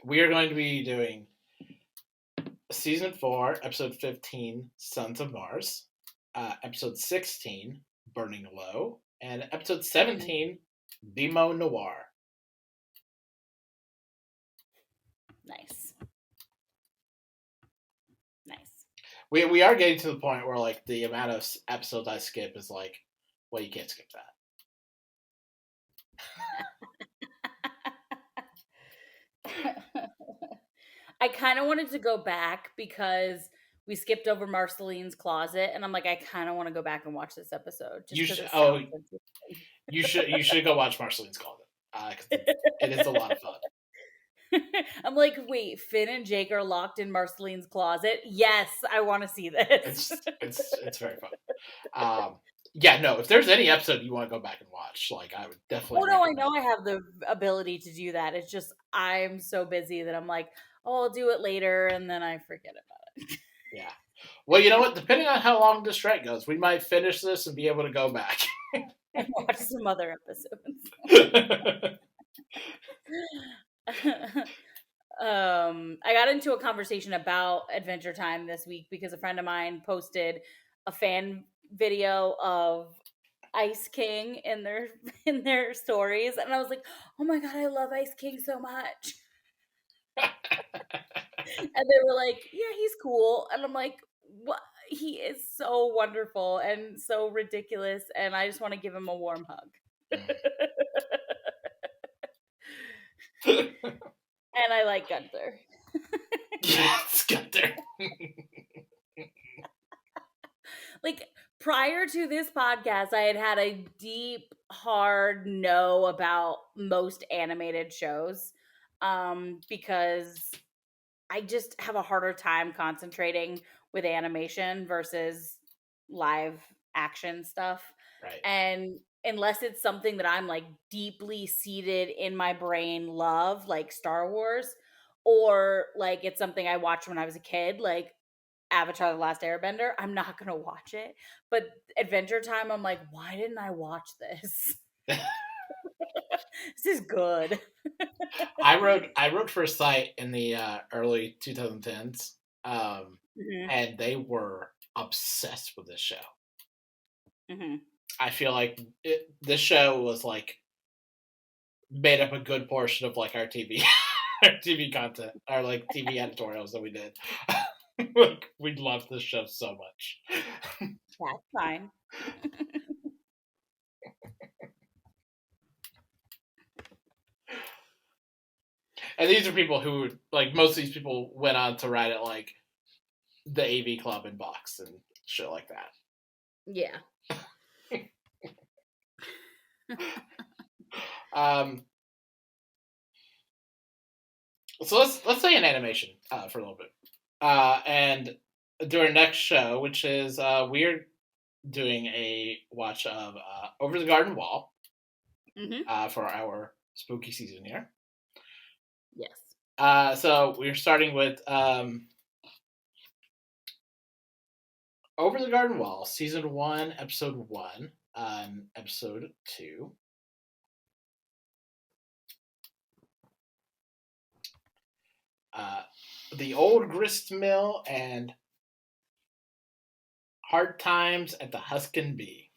We are going to be doing season 4, episode 15, Sons of Mars, episode 16, Burning Low, and episode 17, Bimo Noir. Nice. we are getting to the point where like the amount of episodes I skip is like, well, you can't skip that. I kind of wanted to go back because we skipped over Marceline's closet, and I'm like, I kind of want to go back and watch this episode just because it sounds interesting. You should go watch Marceline's Closet because it is a lot of fun. I'm like, wait, Finn and Jake are locked in Marceline's closet. Yes, I want to see this. It's very fun. Yeah, no, if there's any episode you want to go back and watch, like I would definitely. Oh no, I know I have the ability to do that. It's just I'm so busy that I'm like, oh, I'll do it later, and then I forget about it. Yeah. Well, you know what? Depending on how long this strike goes, we might finish this and be able to go back and watch some other episodes. I got into a conversation about Adventure Time this week because a friend of mine posted a fan video of Ice King in their stories, and I was like, oh my god, I love Ice King so much. And they were like, yeah, he's cool, and I'm like, what? He is so wonderful and so ridiculous, and I just want to give him a warm hug. And I like Gunther. Yes, Gunther. Like, prior to this podcast, I had a deep, hard no about most animated shows because I just have a harder time concentrating with animation versus live action stuff. Right. And unless it's something that I'm like deeply seated in my brain love, like Star Wars, or like it's something I watched when I was a kid, like Avatar: The Last Airbender, I'm not gonna watch it. But Adventure Time, I'm like, why didn't I watch this? This is good. I wrote for a site in the early 2010s, and they were obsessed with this show. Mm-hmm. I feel like this show was like made up a good portion of like our TV content, our like TV editorials that we did. Like, we loved this show so much. That's fine. And these are people who, like, most of these people went on to write at like the AV Club and Box and shit like that. Yeah. So let's say an animation for a little bit, and do our next show, which is we're doing a watch of Over the Garden Wall for our spooky season here. Yes. So we're starting with Over the Garden Wall, season 1, episode 1, episode 2. The Old Grist Mill and Hard Times at the Huskin Bee.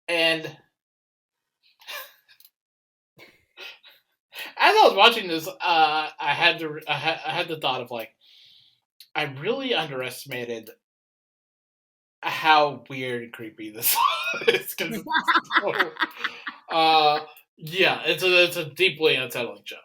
And as I was watching this, I had the thought of like, I really underestimated how weird and creepy this is. Because yeah, it's a deeply unsettling show.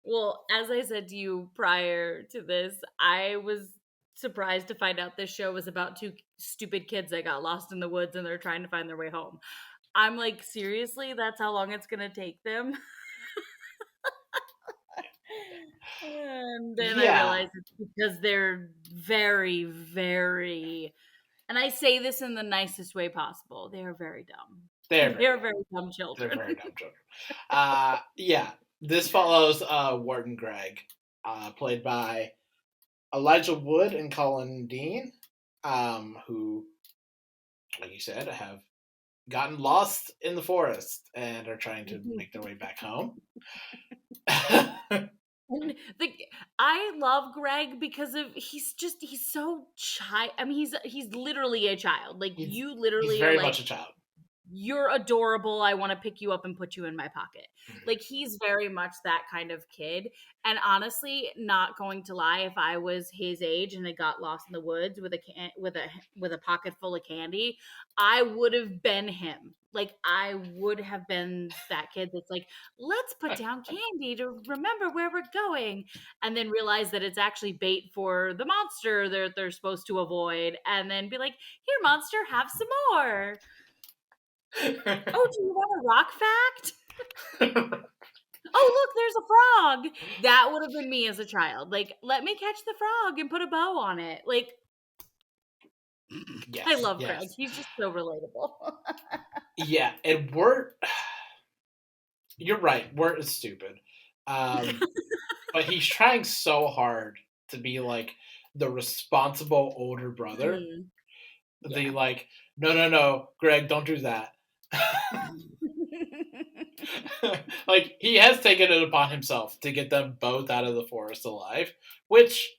Well, as I said to you prior to this, I was surprised to find out this show was about two stupid kids that got lost in the woods and they're trying to find their way home. I'm like, seriously? That's how long it's going to take them? And then I realized it's because they're very, very, and I say this in the nicest way possible, they are very dumb. They're very dumb children. They're very dumb children. Yeah. This follows Wharton Gregg, played by Elijah Wood and Colin Dean, who, like you said, have gotten lost in the forest and are trying to make their way back home. I love Greg because of he's so child. I mean, he's literally a child. Like, you literally he's very are like, much a child. you're adorable. I want to pick you up and put you in my pocket. Like, he's very much that kind of kid. And honestly, not going to lie, if I was his age and I got lost in the woods with a pocket full of candy, I would have been him. Like, I would have been that kid that's like, let's put down candy to remember where we're going, and then realize that it's actually bait for the monster they're supposed to avoid, and then be like, here, monster, have some more. Oh, do you want a rock fact? Oh, look, there's a frog. That would have been me as a child. Like, let me catch the frog and put a bow on it. Like, Yes, I love yes. Greg. He's just so relatable. Yeah, and you're right, Wirt is stupid. But he's trying so hard to be like the responsible older brother. The like, no, Greg, don't do that. Like, he has taken it upon himself to get them both out of the forest alive, which,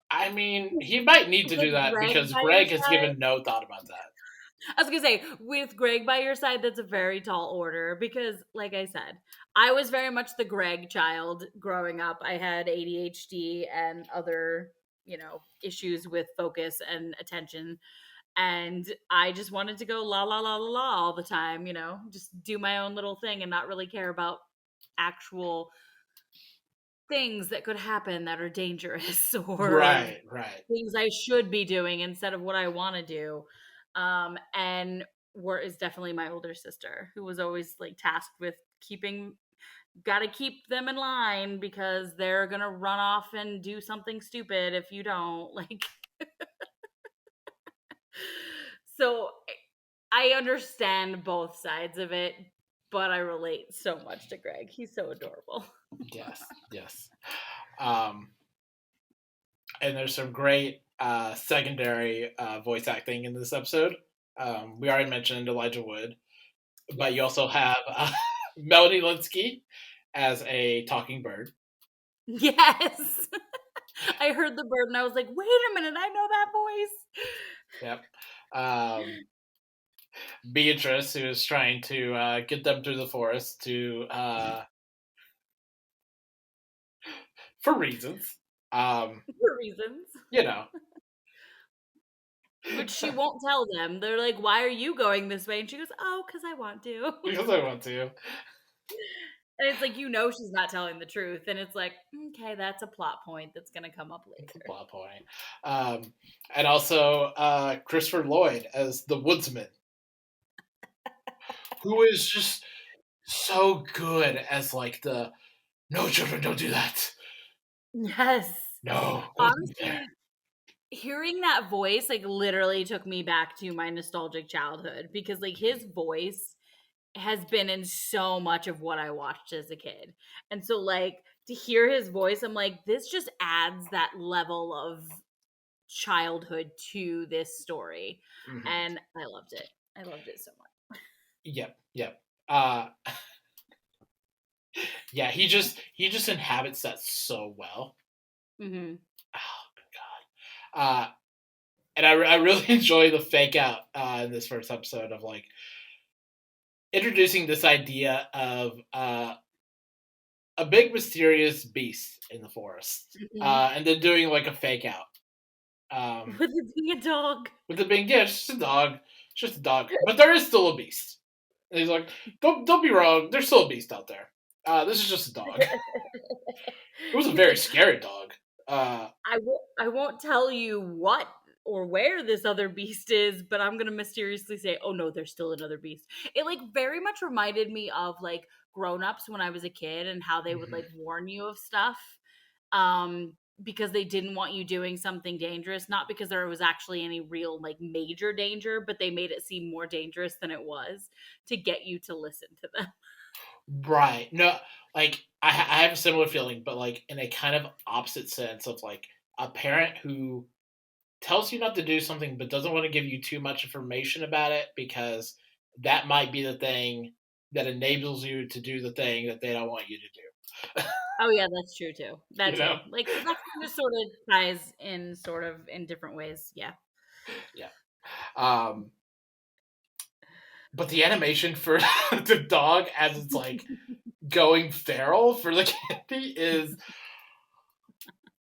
I mean, he might need to do that because Greg has given no thought about that. I was gonna say, with Greg by your side, that's a very tall order because, like I said, I was very much the Greg child growing up. I had ADHD and other, issues with focus and attention. And I just wanted to go la la la la la all the time, just do my own little thing and not really care about actual things that could happen that are dangerous or Right. things I should be doing instead of what I want to do. And Wirt is definitely my older sister, who was always like tasked with gotta keep them in line because they're gonna run off and do something stupid if you don't. Like, so I understand both sides of it, but I relate so much to Greg. He's so adorable. Yes. And there's some great secondary voice acting in this episode. We already mentioned Elijah Wood, but you also have Melanie Linsky as a talking bird. Yes. I heard the bird and I was like, wait a minute, I know that voice. Yep. Beatrice, who is trying to get them through the forest for reasons. For reasons. Which she won't tell them. They're like, why are you going this way? And she goes, oh, because I want to. Because I want to. And it's like, she's not telling the truth. And it's like, okay, that's a plot point that's going to come up later. It's a plot point. And also Christopher Lloyd as the woodsman, who is just so good as like no, children, don't do that. Yes. No. Honestly, hearing that voice like literally took me back to my nostalgic childhood because like his voice has been in so much of what I watched as a kid. And so like to hear his voice, I'm like, this just adds that level of childhood to this story. Mm-hmm. And I loved it. I loved it so much. Yep. Yeah, he just inhabits that so well. Mm-hmm. Oh my god! And I really enjoy the fake out in this first episode of like introducing this idea of a big mysterious beast in the forest, and then doing like a fake out with it being a dog. With it being it's just a dog, but there is still a beast. And he's like, don't be wrong, there's still a beast out there. This is just a dog. It was a very scary dog. I won't tell you what or where this other beast is, but I'm gonna mysteriously say, oh no, there's still another beast. It like very much reminded me of like Grown-Ups when I was a kid and how they would like warn you of stuff because they didn't want you doing something dangerous, not because there was actually any real like major danger, but they made it seem more dangerous than it was to get you to listen to them. Right. No, like I have a similar feeling, but like in a kind of opposite sense of like a parent who tells you not to do something but doesn't want to give you too much information about it because that might be the thing that enables you to do the thing that they don't want you to do. Oh yeah, that's true too. That's true. Like that kind of sort of ties in sort of in different ways. Yeah. Yeah. But the animation for the dog as it's like going feral for the candy is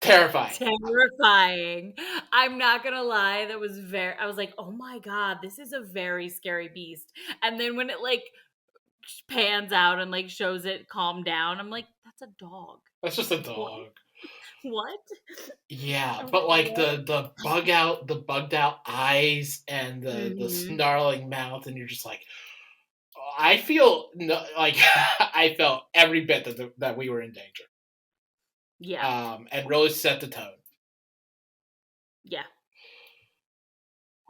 terrifying. Terrifying. I'm not gonna lie, that was I was like, oh my god, this is a very scary beast. And then when it like pans out and like shows it calm down, I'm like, that's a dog. That's just a dog. What? Yeah, but like the bugged out eyes and the snarling mouth, and you're just like, I feel like I felt every bit that we were in danger. Yeah. And really set the tone. Yeah.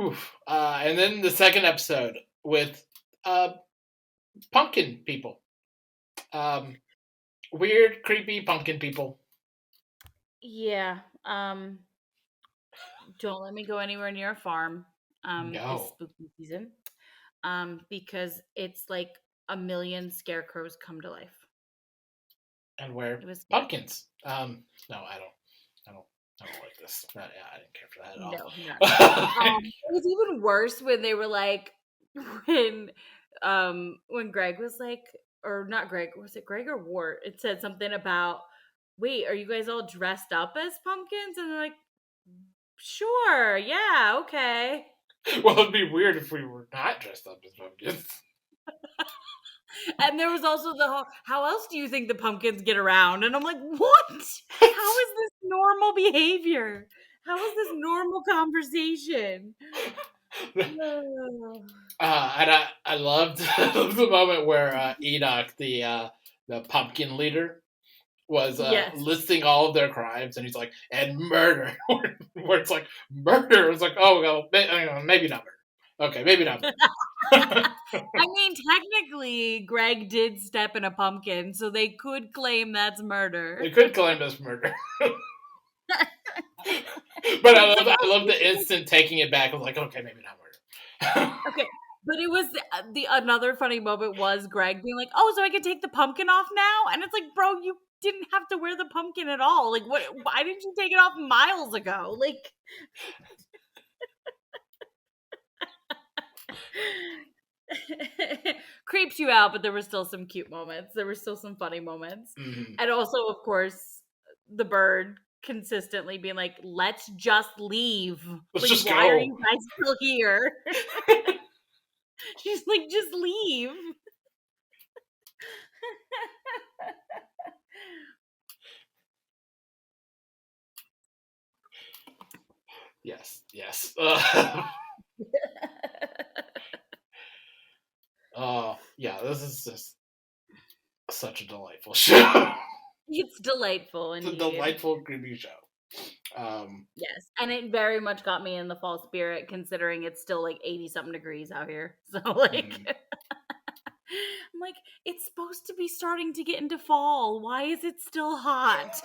Oof. And then the second episode with pumpkin people. Weird, creepy pumpkin people. Yeah. Don't let me go anywhere near a farm. No. This spooky season. Because it's like a million scarecrows come to life. And we're pumpkins. No, I don't like this. Yeah, I didn't care for that at all. No, it was even worse when they were like, when Greg was like, or not Greg, was it Greg or Wart? It said something about, wait, are you guys all dressed up as pumpkins? And they're like, sure, yeah, okay. Well, it'd be weird if we were not dressed up as pumpkins. And there was also the whole, how else do you think the pumpkins get around? And I'm like, what? How is this normal behavior? How is this normal conversation? And I loved the moment where Enoch, the pumpkin leader, was listing all of their crimes, and he's like, and murder, where it's like, murder. It's like, oh, well, maybe not murder. Okay, maybe not murder. I mean, technically, Greg did step in a pumpkin, so they could claim that's murder. They could claim that's murder. But I love the instant taking it back. I was like, okay, maybe not murder. Okay, but it was the another funny moment was Greg being like, oh, so I can take the pumpkin off now? And it's like, bro, you didn't have to wear the pumpkin at all. Like, what? Why didn't you take it off miles ago? Like... creeps you out, but there were still some cute moments. There were still some funny moments. Mm-hmm. And also, of course, the bird consistently being like, let's just leave. Let's like, just why go. are you guys still here? She's like, just leave. Yes. Oh, yeah, this is just such a delightful show. It's delightful. It's a delightful, creepy show. Yes, and it very much got me in the fall spirit, considering it's still like 80-something degrees out here. So, like, I'm like, it's supposed to be starting to get into fall. Why is it still hot?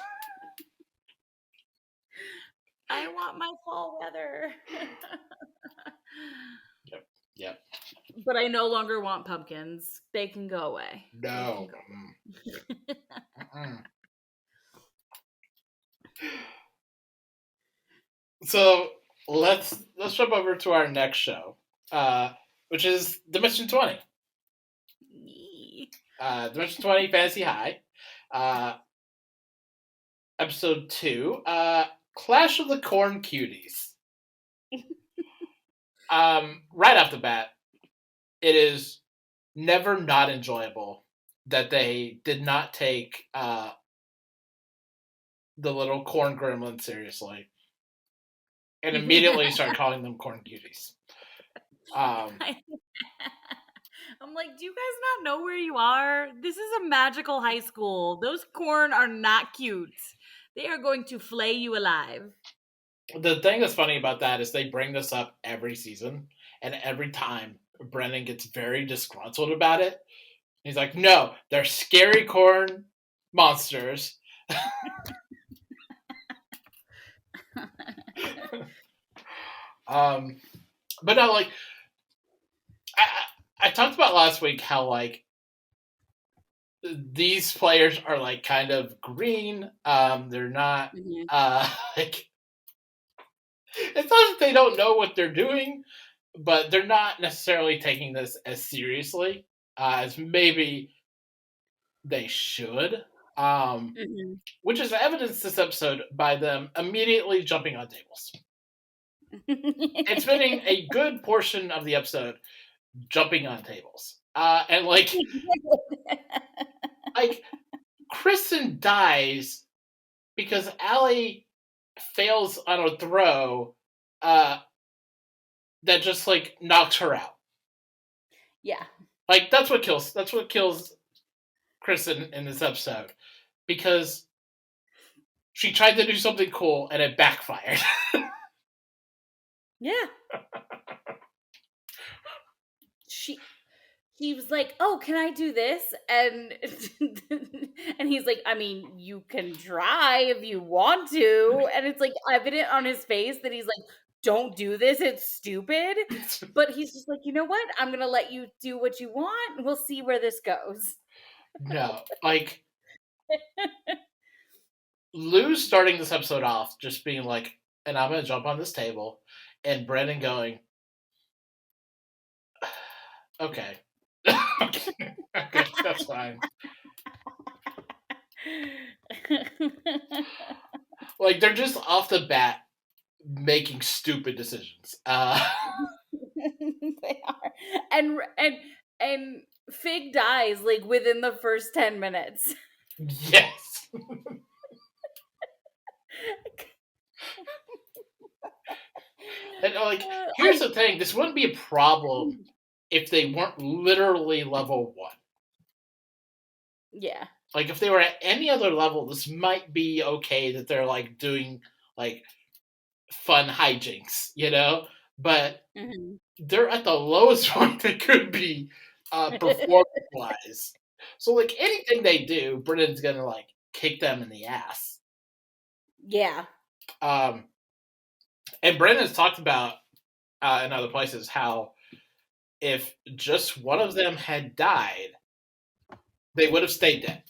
I want my fall weather. Yep. But I no longer want pumpkins. They can go away. No. So let's jump over to our next show, which is Dimension 20. Dimension 20 Fantasy High. Episode 2. Clash of the Corn Cuties. Right off the bat, it is never not enjoyable that they did not take the little corn gremlin seriously and immediately start calling them corn cuties. I'm like, do you guys not know where you are? This is a magical high school. Those corn are not cute. They are going to flay you alive. The thing that's funny about that is they bring this up every season, and every time Brennan gets very disgruntled about it. He's like, no, they're scary corn monsters. But no, like, I talked about last week how, like, these players are, like, kind of green. They're not, like, it's not that they don't know what they're doing, but they're not necessarily taking this as seriously as maybe they should. Mm-hmm. Which is evidenced this episode by them immediately jumping on tables and spending a good portion of the episode jumping on tables. And like Kristen dies because Allie fails on a throw that just like knocks her out. Yeah. Like that's what kills Kristen in this episode, because she tried to do something cool and it backfired. Yeah. He was like, "Oh, can I do this?" And and he's like, "I mean, you can try if you want to." And it's like evident on his face that he's like, "Don't do this. It's stupid." But he's just like, "You know what? I'm going to let you do what you want. We'll see where this goes." No, like Lou's starting this episode off just being like, and I'm going to jump on this table, and Brennan going, okay. Okay, that's fine. Like, they're just off the bat making stupid decisions. They are. And Fig dies like within the first 10 minutes. Yes. And like, here's the thing: this wouldn't be a problem if they weren't literally level 1. Yeah. Like, if they were at any other level, this might be okay that they're like doing like fun hijinks, you know? But they're at the lowest point they could be performance-wise. So like anything they do, Brennan's gonna like kick them in the ass. Yeah. And Brennan's talked about in other places how if just one of them had died, they would have stayed dead.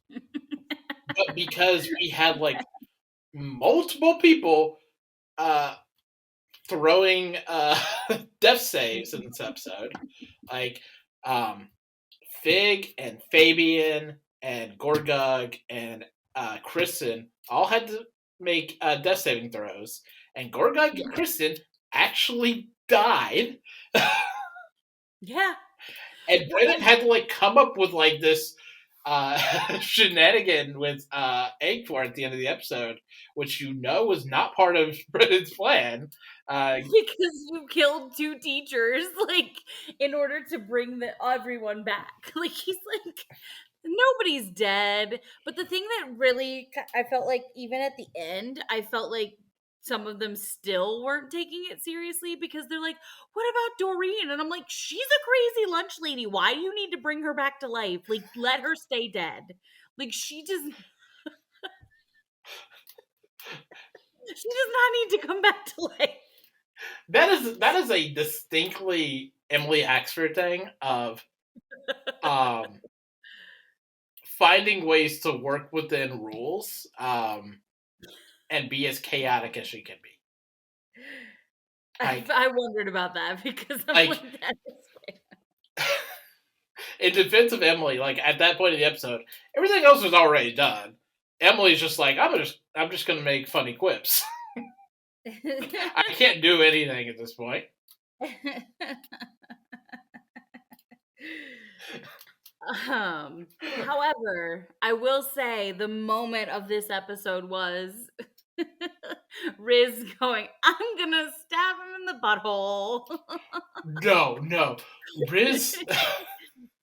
But because we had like multiple people throwing death saves in this episode, like Fig and Fabian and Gorgug and Kristen all had to make death saving throws, and Gorgug and Kristen actually died. Yeah. And Brennan had to like come up with like this shenanigan with Eggfor at the end of the episode, which you know was not part of Brennan's plan. Because you killed 2 teachers, like, in order to bring everyone back. Like, he's like, nobody's dead. But the thing that really, I felt like, even at the end, I felt like some of them still weren't taking it seriously, because they're like, what about Doreen? And I'm like, she's a crazy lunch lady. Why do you need to bring her back to life? Like, let her stay dead. Like, she does not need to come back to life. That is a distinctly Emily Axford thing of finding ways to work within rules and be as chaotic as she can be. Like, I wondered about that, because I'm like that is in defense of Emily, like at that point in the episode, everything else was already done. Emily's just like, I'm just gonna make funny quips. I can't do anything at this point. However, I will say the moment of this episode was Riz going, I'm gonna stab him in the butthole. No. Riz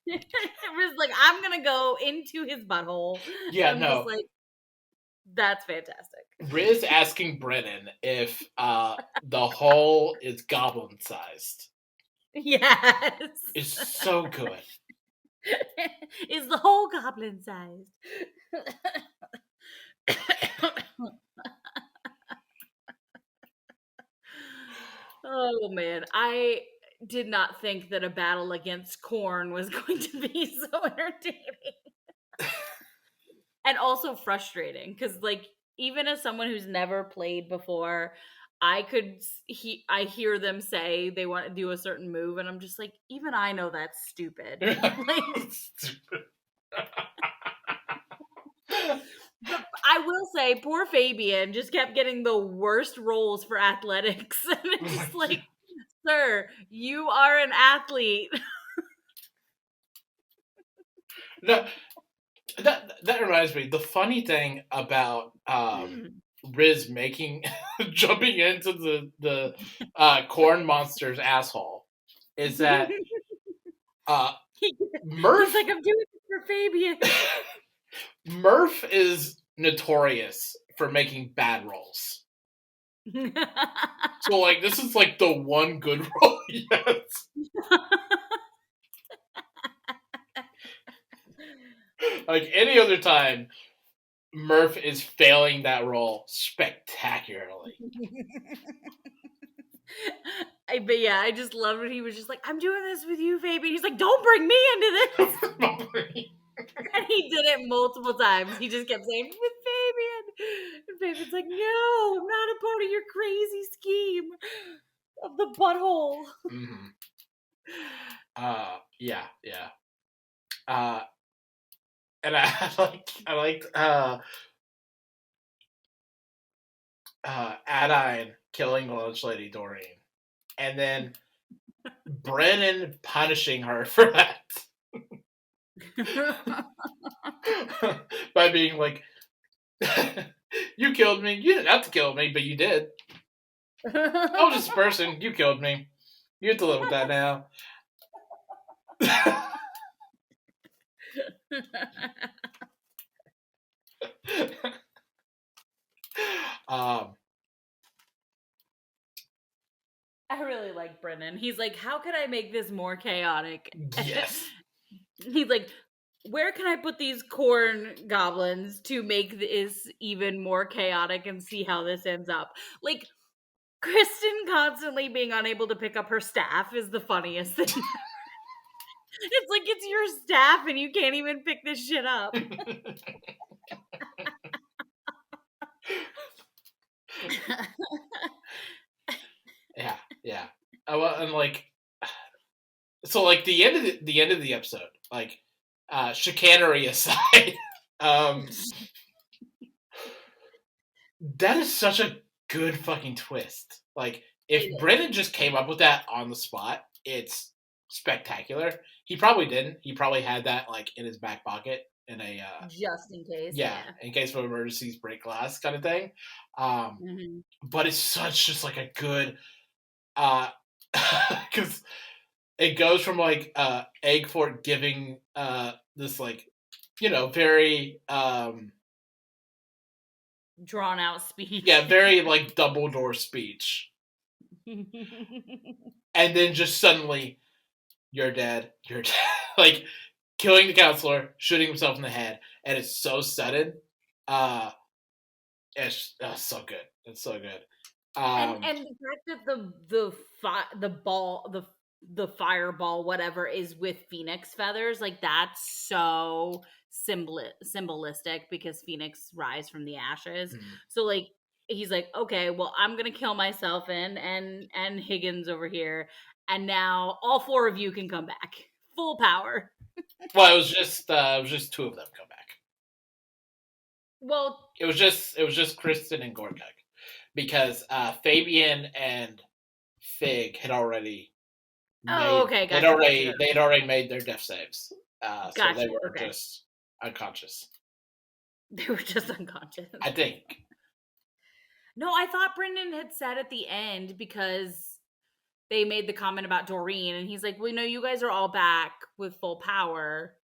Riz like, I'm gonna go into his butthole. Yeah, I'm no. just like, that's fantastic. Riz asking Brennan if the hole is goblin sized. Yes. It's so good. Is the hole goblin sized? Oh man, I did not think that a battle against Korn was going to be so entertaining. And also frustrating, because like, even as someone who's never played before, I hear them say they want to do a certain move, and I'm just like, even I know that's stupid. Like, Stupid. but I will say, poor Fabian just kept getting the worst roles for athletics, and it's just like, sir, you are an athlete. that that reminds me. The funny thing about Riz jumping into the corn monster's asshole is that Murph. He's like, I'm doing it for Fabian. Murph is notorious for making bad roles. So, like, this is like the one good role he has. Like any other time, Murph is failing that role spectacularly. But yeah, I just loved it. He was just like, I'm doing this with you, Fabian. He's like, don't bring me into this. And he did it multiple times. He just kept saying, with Fabian. And Fabian's like, no, I'm not a part of your crazy scheme of the butthole. Mm-hmm. Yeah. And I liked Adine killing the lunch lady Doreen, and then Brennan punishing her for that by being like, "You killed me. You didn't have to kill me, but you did. I was just a person. You killed me. You have to live with that now." I really like Brennan. He's like, how can I make this more chaotic? Yes. He's like, where can I put these corn goblins to make this even more chaotic and see how this ends up? Like, Kristen constantly being unable to pick up her staff is the funniest thing. It's like, it's your staff and you can't even pick this shit up. Yeah. And like, so like the end of the episode, like, chicanery aside, that is such a good fucking twist. Like, if Brennan just came up with that on the spot, it's spectacular. He probably didn't. He probably had that like in his back pocket in a just in case. Yeah, in case of emergencies, break glass kind of thing. But it's such just like a good, because it goes from like Egg Fort giving this like, very drawn out speech. Yeah, very like Dumbledore speech. And then just suddenly, you're dead. Like, killing the counselor, shooting himself in the head, and it's so sudden. It's so good. It's so good. And the fact that the fireball, whatever, is with phoenix feathers, like, that's so symbolistic because phoenix rise from the ashes. Mm-hmm. So like, he's like, okay, well, I'm gonna kill myself and Higgins over here, and now all four of you can come back, full power. Well, it was just two of them come back. Well, it was just Kristen and Gorgug, because Fabian and Fig had already okay, gotcha, they had already made their death saves, so they were just unconscious. They were just unconscious, I think. No, I thought Brendan had said at the end, because they made the comment about Doreen, and he's like, well, no, you guys are all back with full power,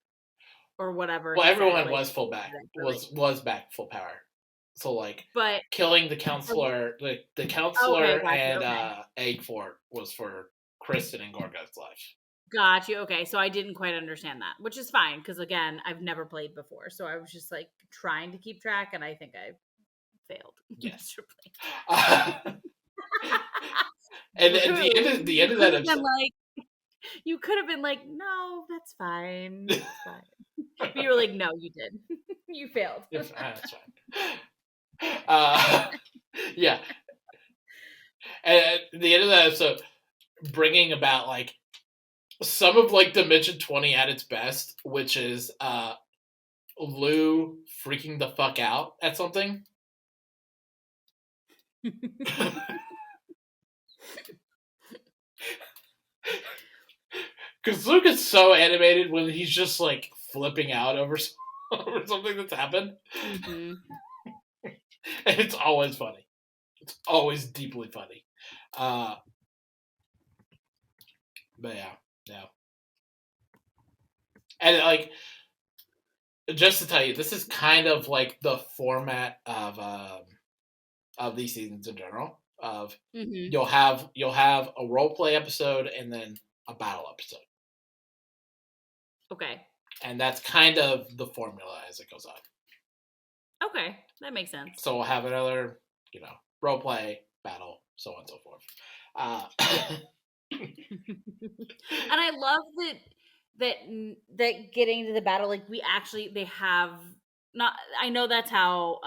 or whatever. Well, everyone was full back, was back full power. So like, but killing the counselor, the counselor and Egg Fort was for Kristen and Gorgug's life. Got you. Okay, so I didn't quite understand that, which is fine, because again, I've never played before, so I was just like trying to keep track, and I think I failed. Yes. And at the end of that episode, like, you could have been like, no, that's fine. That's fine. But you were like, no, you did. You failed. That's fine. Yeah. And at the end of that episode, bringing about like some of like Dimension 20 at its best, which is Lou freaking the fuck out at something. Because Luke is so animated when he's just like flipping out over, over something that's happened. Mm-hmm. And it's always funny. It's always deeply funny. But yeah. And like, just to tell you, this is kind of like the format of these seasons in general. Of you'll have a role play episode and then a battle episode. Okay. And that's kind of the formula as it goes on. Okay, that makes sense. So we'll have another, role play, battle, so on and so forth. And I love that getting to the battle, like they have not. I know that's how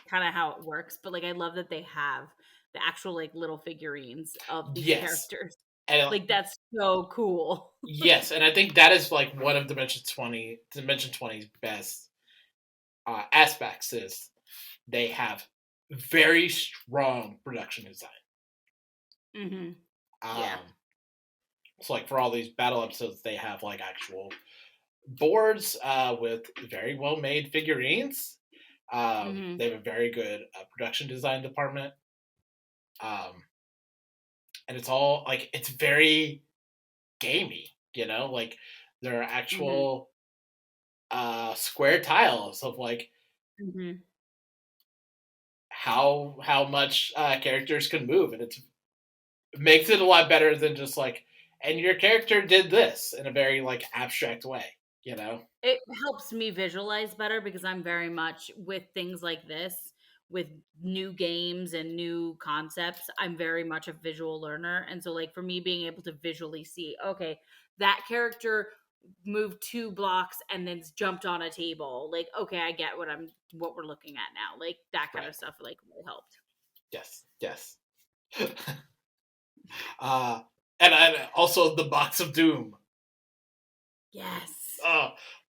kind of how it works, but like I love that they have the actual like little figurines of these characters. And, like that's so cool. Yes, and I think that is like one of Dimension 20's best aspects is they have very strong production design. Mm-hmm. Yeah. So like for all these battle episodes, they have like actual boards with very well made figurines. They have a very good production design department. And it's all like it's very gamey, like there are actual square tiles of like how much characters can move, and it makes it a lot better than just like, and your character did this in a very like abstract way, It helps me visualize better because I'm very much with things like this, with new games and new concepts. I'm very much a visual learner. And so like for me being able to visually see, okay, that character moved 2 blocks and then jumped on a table. Like, okay, I get what we're looking at now. Like that kind of stuff like really helped. Yes. And also the Box of Doom. Yes.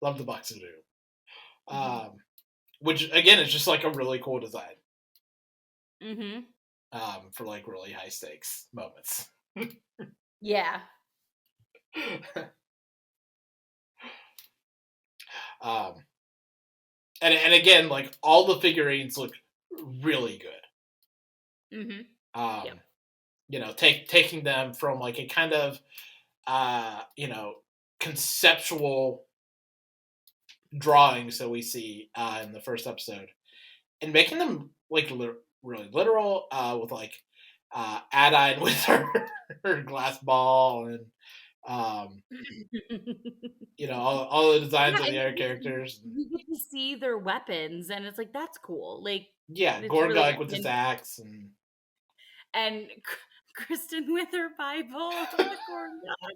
Love the Box of Doom. Which again is just like a really cool design. For like really high stakes moments. Yeah. And again, like all the figurines look really good. Taking them from like a kind of conceptual drawings that we see in the first episode, and making them like really literal with like Adine with her glass ball and all the designs of the other characters. You get to see their weapons, and it's like that's cool. Like Gorgon really with his axe and Kristen with her Bible. The corn god.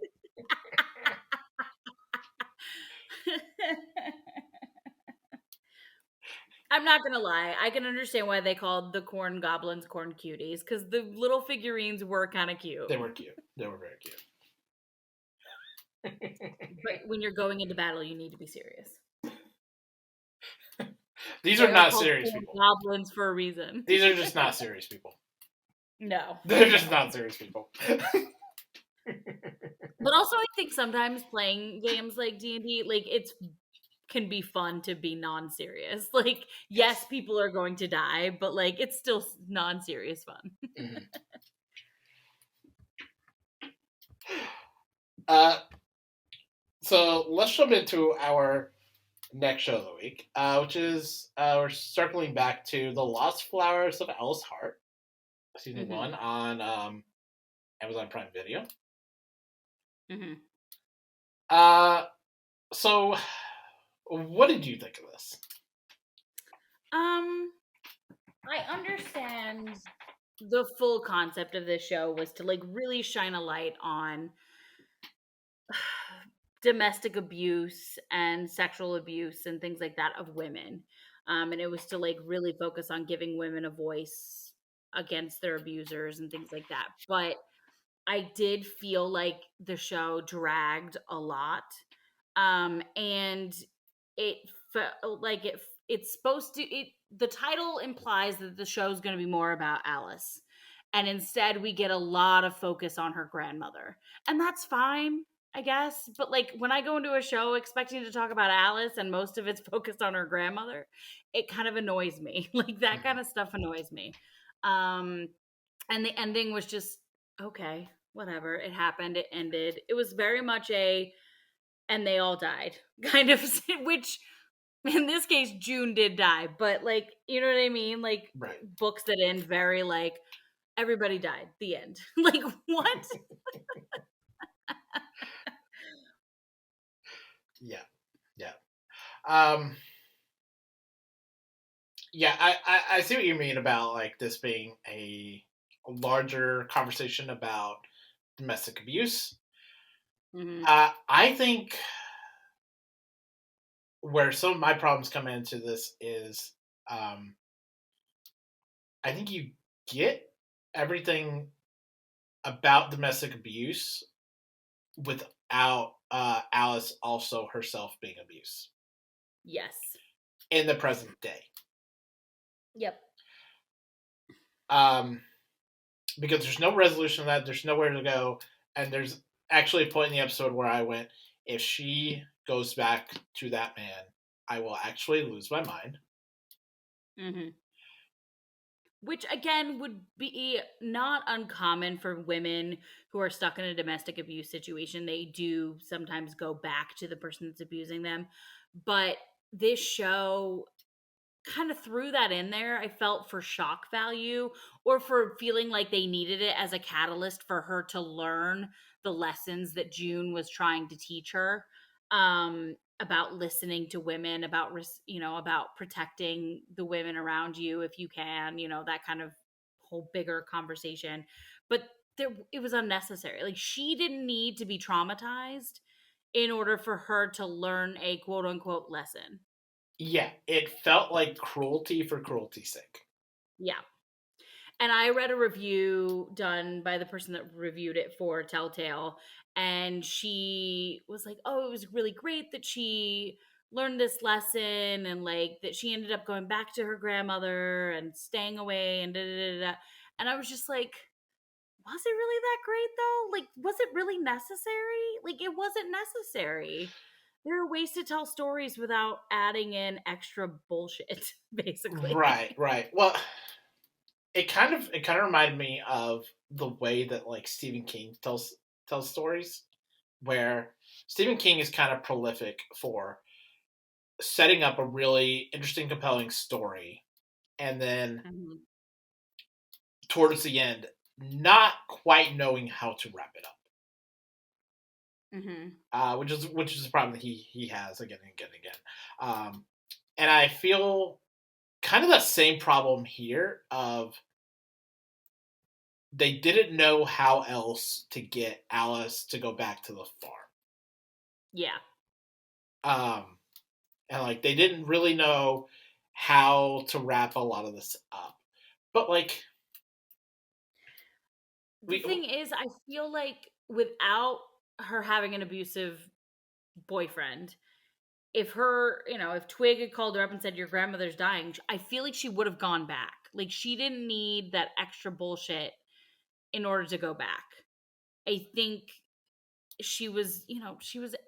I'm not gonna lie. I can understand why they called the corn goblins corn cuties, because the little figurines were kind of cute. They were cute. They were very cute. But when you're going into battle, you need to be serious. These are not serious people. Goblins for a reason. These are just not serious people. No. They're just not serious people. But also, I think sometimes playing games like D&D, like can be fun to be non-serious. Like, yes, people are going to die, but like it's still non-serious fun. So let's jump into our next show of the week, which is we're circling back to The Lost Flowers of Alice Hart, season 1 on Amazon Prime Video. So what did you think of this? I understand the full concept of this show was to like really shine a light on domestic abuse and sexual abuse and things like that of women. And it was to like really focus on giving women a voice against their abusers and things like that. But I did feel like the show dragged a lot. And it felt like it's supposed to the title implies that the show's going to be more about Alice. And instead we get a lot of focus on her grandmother. And that's fine, I guess, but like when I go into a show expecting to talk about Alice and most of it's focused on her grandmother, it kind of annoys me. Like that kind of stuff annoys me. Um and the ending was just okay, whatever. It happened, it ended. It was very much a and they all died kind of, which in this case June did die, but like, you know what I mean? Like Right. books that end very like everybody died, the end. Like what? Yeah. Yeah. Um, yeah, I see what you mean about like this being a larger conversation about domestic abuse. Mm-hmm. I think where some of my problems come into this is um, I think you get everything about domestic abuse without Alice also herself being abused Yes. in the present day. Yep. Because there's no resolution of that, there's nowhere to go, and there's actually a point in the episode where I went, if she goes back to that man, I will actually lose my mind. Mm-hmm. Which again would be not uncommon for women who are stuck in a domestic abuse situation. They do sometimes go back to the person that's abusing them. But this show kind of threw that in there. I felt for shock value or for feeling like they needed it as a catalyst for her to learn the lessons that June was trying to teach her, about listening to women, about about protecting the women around you if you can, that kind of whole bigger conversation. But it was unnecessary. Like she didn't need to be traumatized in order for her to learn a quote unquote lesson. Yeah, it felt like cruelty for cruelty's sake. Yeah. And I read a review done by the person that reviewed it for Telltale, and she was like, "Oh, it was really great that she learned this lesson, and like that she ended up going back to her grandmother and staying away and da da da." Da. And I was just like, "Was it really that great though? Like, was it really necessary? Like, it wasn't necessary." There are ways to tell stories without adding in extra bullshit, basically. Right. Well, it kind of reminded me of the way that like Stephen King tells stories, where Stephen King is kind of prolific for setting up a really interesting, compelling story, and then Mhm. towards the end, not quite knowing how to wrap it up. Mhm. Which is a problem that he has again and again and again. And I feel kind of that same problem here of they didn't know how else to get Alice to go back to the farm. Yeah. Um, and like they didn't really know how to wrap a lot of this up. But like The we thing is, I feel like without her having an abusive boyfriend, if Twig had called her up and said, "Your grandmother's dying," I feel like she would have gone back. Like, she didn't need that extra bullshit in order to go back. I think she was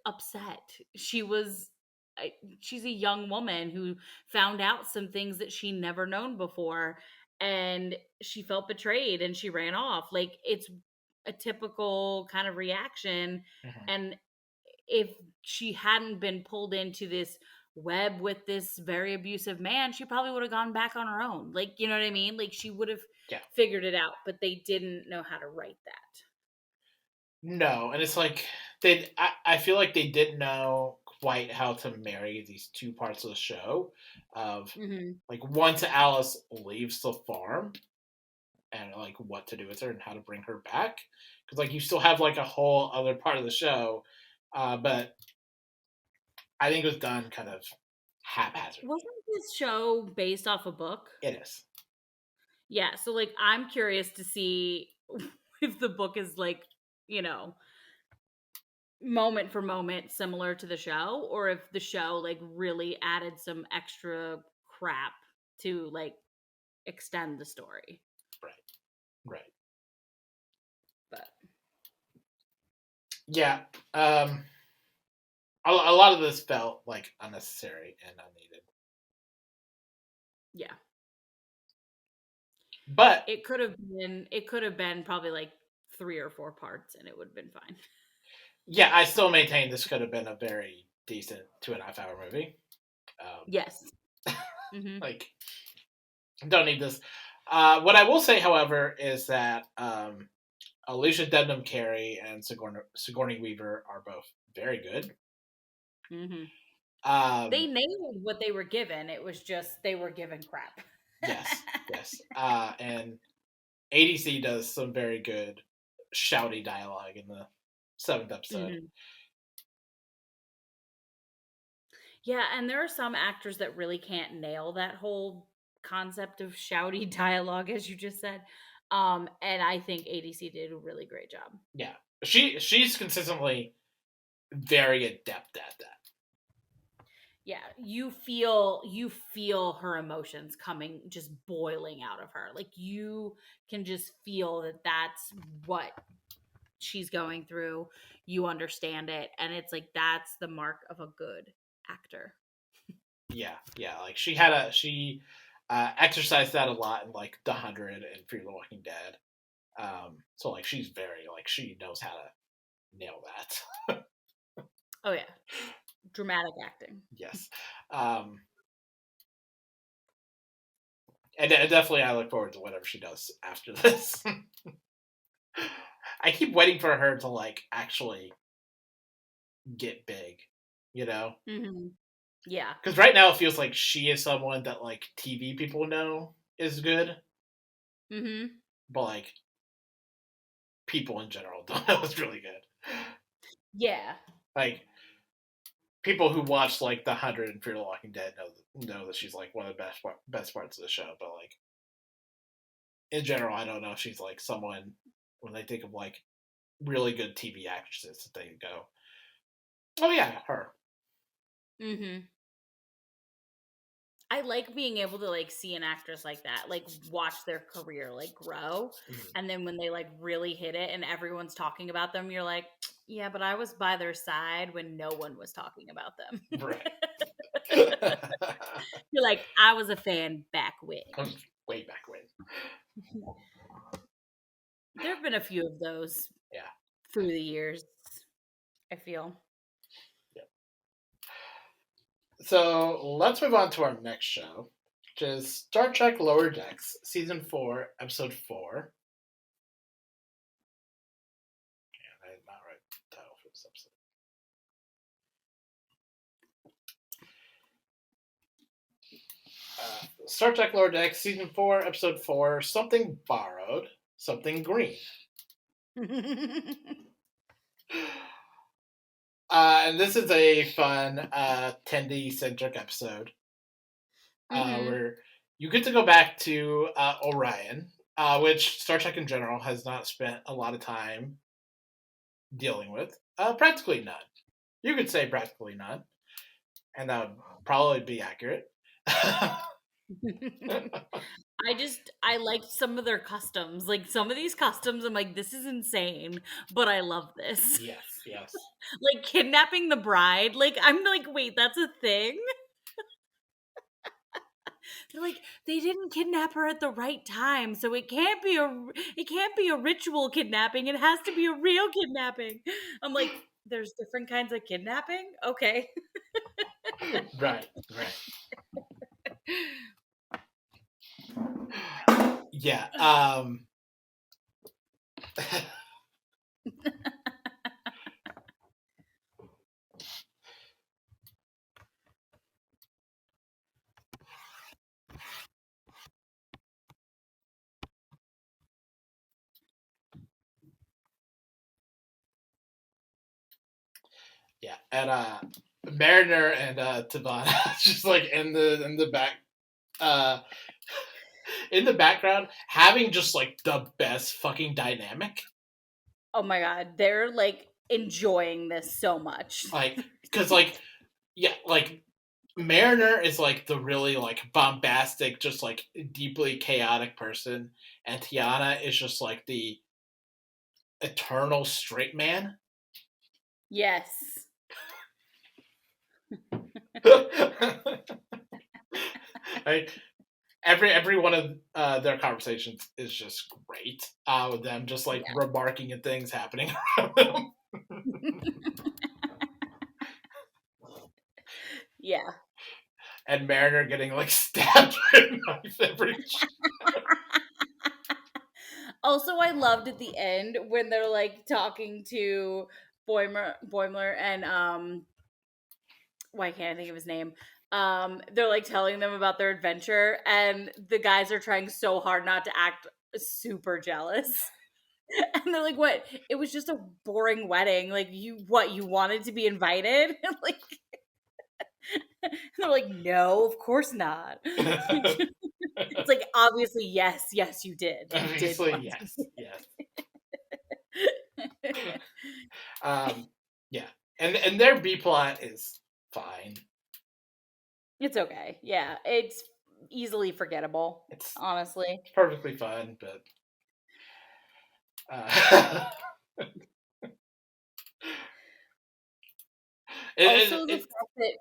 upset. She's a young woman who found out some things that she never known before, and she felt betrayed and she ran off. Like, it's a typical kind of reaction. Mhm. And if she hadn't been pulled into this web with this very abusive man, she probably would have gone back on her own. Like, you know what I mean? Like, she would have Yeah. figured it out, but they didn't know how to write that. No, and it's like I feel like they didn't know quite how to marry these two parts of the show of Hmm. like once Alice leaves the farm and like what to do with her and how to bring her back, because like you still have like a whole other part of the show, but I think it was done kind of haphazardly. Wasn't this show based off a book? It is. Yeah, so like I'm curious to see if the book is like, you know, moment for moment similar to the show, or if the show like really added some extra crap to like extend the story. Right. But Yeah. A lot of this felt like unnecessary and unneeded. yeah. But It could have been probably like 3 or 4 parts and it would have been fine. yeah, I still maintain this could have been a very decent 2.5-hour movie. Yes. Mm-hmm. Like, don't need this. What I will say, however, is that Alicia Debnam Carey and Sigourney Weaver are both very good. Mm-hmm. They Um, nailed what they were given. It was just they were given crap. yes. And ADC does some very good shouty dialogue in the 7th episode. Mm-hmm. Yeah, and there are some actors that really can't nail that whole concept of shouty dialogue, as you just said. And I think ADC did a really great job. Yeah, she's consistently very adept at that. Yeah, you feel her emotions coming, just boiling out of her. Like you can just feel that that's what she's going through. You understand it, and it's like that's the mark of a good actor. Yeah. Like she exercised that a lot in like The 100 and Fear the Walking Dead. So like she's very like she knows how to nail that. Oh yeah, dramatic acting. Yes. And definitely I look forward to whatever she does after this. I keep waiting for her to like actually get big, you know? Mm-hmm. Yeah. Because right now it feels like she is someone that like TV people know is good, Mm-hmm. but like people in general don't know is really good. Yeah. Like people who watch like The 100 and Fear the Walking Dead know that she's like one of the best parts of the show, but like in general, I don't know if she's like someone when they think of like really good TV actresses that they go, oh yeah, her. Mm-hmm. I like being able to like see an actress like that, like watch their career like grow, and then when they like really hit it and everyone's talking about them, you're like, yeah, but I was by their side when no one was talking about them. Right. You're like, I was a fan back when. Way back when. There have been a few of those. Yeah. Through the years, I feel. Yep. So let's move on to our next show, which is Star Trek Lower Decks, Season 4, Episode 4. I did not write the title for this episode. Star Trek Lower Decks, Season 4, Episode 4, Something Borrowed, Something Green. And this is a fun Tendi-centric episode where you get to go back to Orion, which Star Trek in general has not spent a lot of time dealing with. Practically none. You could say practically none, and that would probably be accurate. I like some of their customs. Like some of these customs, I'm like, this is insane, but I love this. Yes. Like kidnapping the bride. Like I'm like, wait, that's a thing? They're like, they didn't kidnap her at the right time, so it can't be a ritual kidnapping. It has to be a real kidnapping. I'm like, there's different kinds of kidnapping? Okay. Right. Yeah. Yeah, and Mariner and Tavana just like in the back in the background having just like the best fucking dynamic. Oh my god, they're like enjoying this so much. Like, because like, yeah, like Mariner is like the really like bombastic, just like deeply chaotic person, and Tiana is just like the eternal straight man. Yes. Right? Every one of their conversations is just great. With them just like remarking at things happening around them. Yeah. And Mariner getting like stabbed with a knife every. Also, I loved at the end when they're like talking to Boimler and why can't I think of his name? They're like telling them about their adventure, and the guys are trying so hard not to act super jealous. And they're like, "What? It was just a boring wedding. Like, you wanted to be invited?" Like, they're like, "No, of course not." It's like, obviously, yes, you did. Obviously, yes. Yeah, and their B plot is fine. It's okay. Yeah, it's easily forgettable. Honestly, it's perfectly fun, but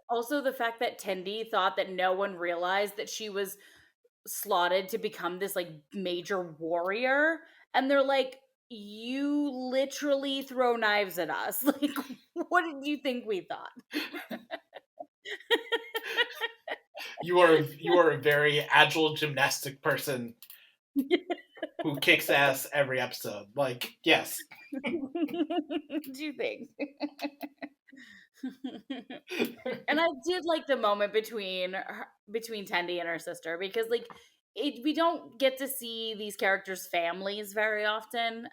also the fact that Tendi thought that no one realized that she was slotted to become this like major warrior, and they're like, you literally throw knives at us. Like, what did you think we thought? You are a very agile gymnastic person who kicks ass every episode. Like, yes. What do you think? And I did like the moment between Tendi and her sister, because like we don't get to see these characters' families very often,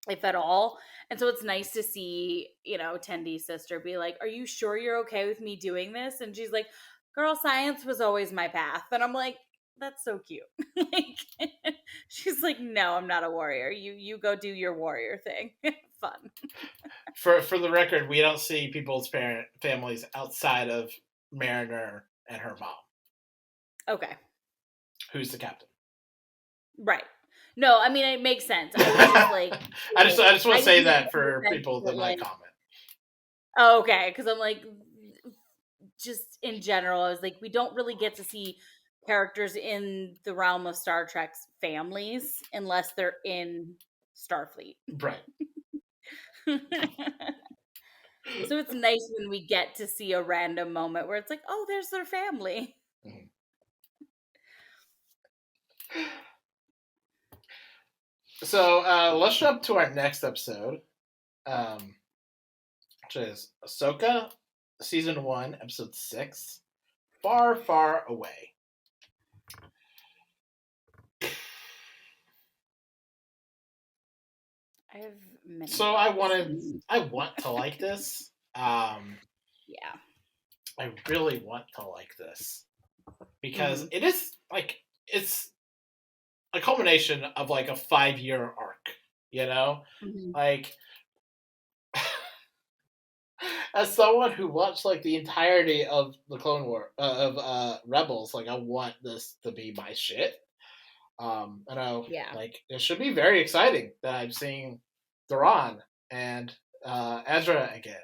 if at all. And so it's nice to see, Tendi's sister be like, "Are you sure you're okay with me doing this?" And she's like, "Girl, science was always my path." And I'm like, that's so cute. Like, she's like, "No, I'm not a warrior. You go do your warrior thing." Fun. For the record, we don't see people's families outside of Mariner and her mom. Okay. Who's the captain? Right. No, I mean, it makes sense. I was just like, I just want to say that for people that might comment. Oh, okay, because I'm like, just in general, I was like, we don't really get to see characters in the realm of Star Trek's families unless they're in Starfleet. Right. So it's nice when we get to see a random moment where it's like, oh, there's their family. Mm-hmm. So let's jump to our next episode, which is Ahsoka, Season 1, Episode 6, Far, Far Away. I have many. So I want to like this. Yeah. I really want to like this because it is like it's a culmination of like a 5-year arc, like as someone who watched like the entirety of the Clone War of Rebels, like I want this to be my shit. Like it should be very exciting that I'm seeing Thrawn and Ezra again,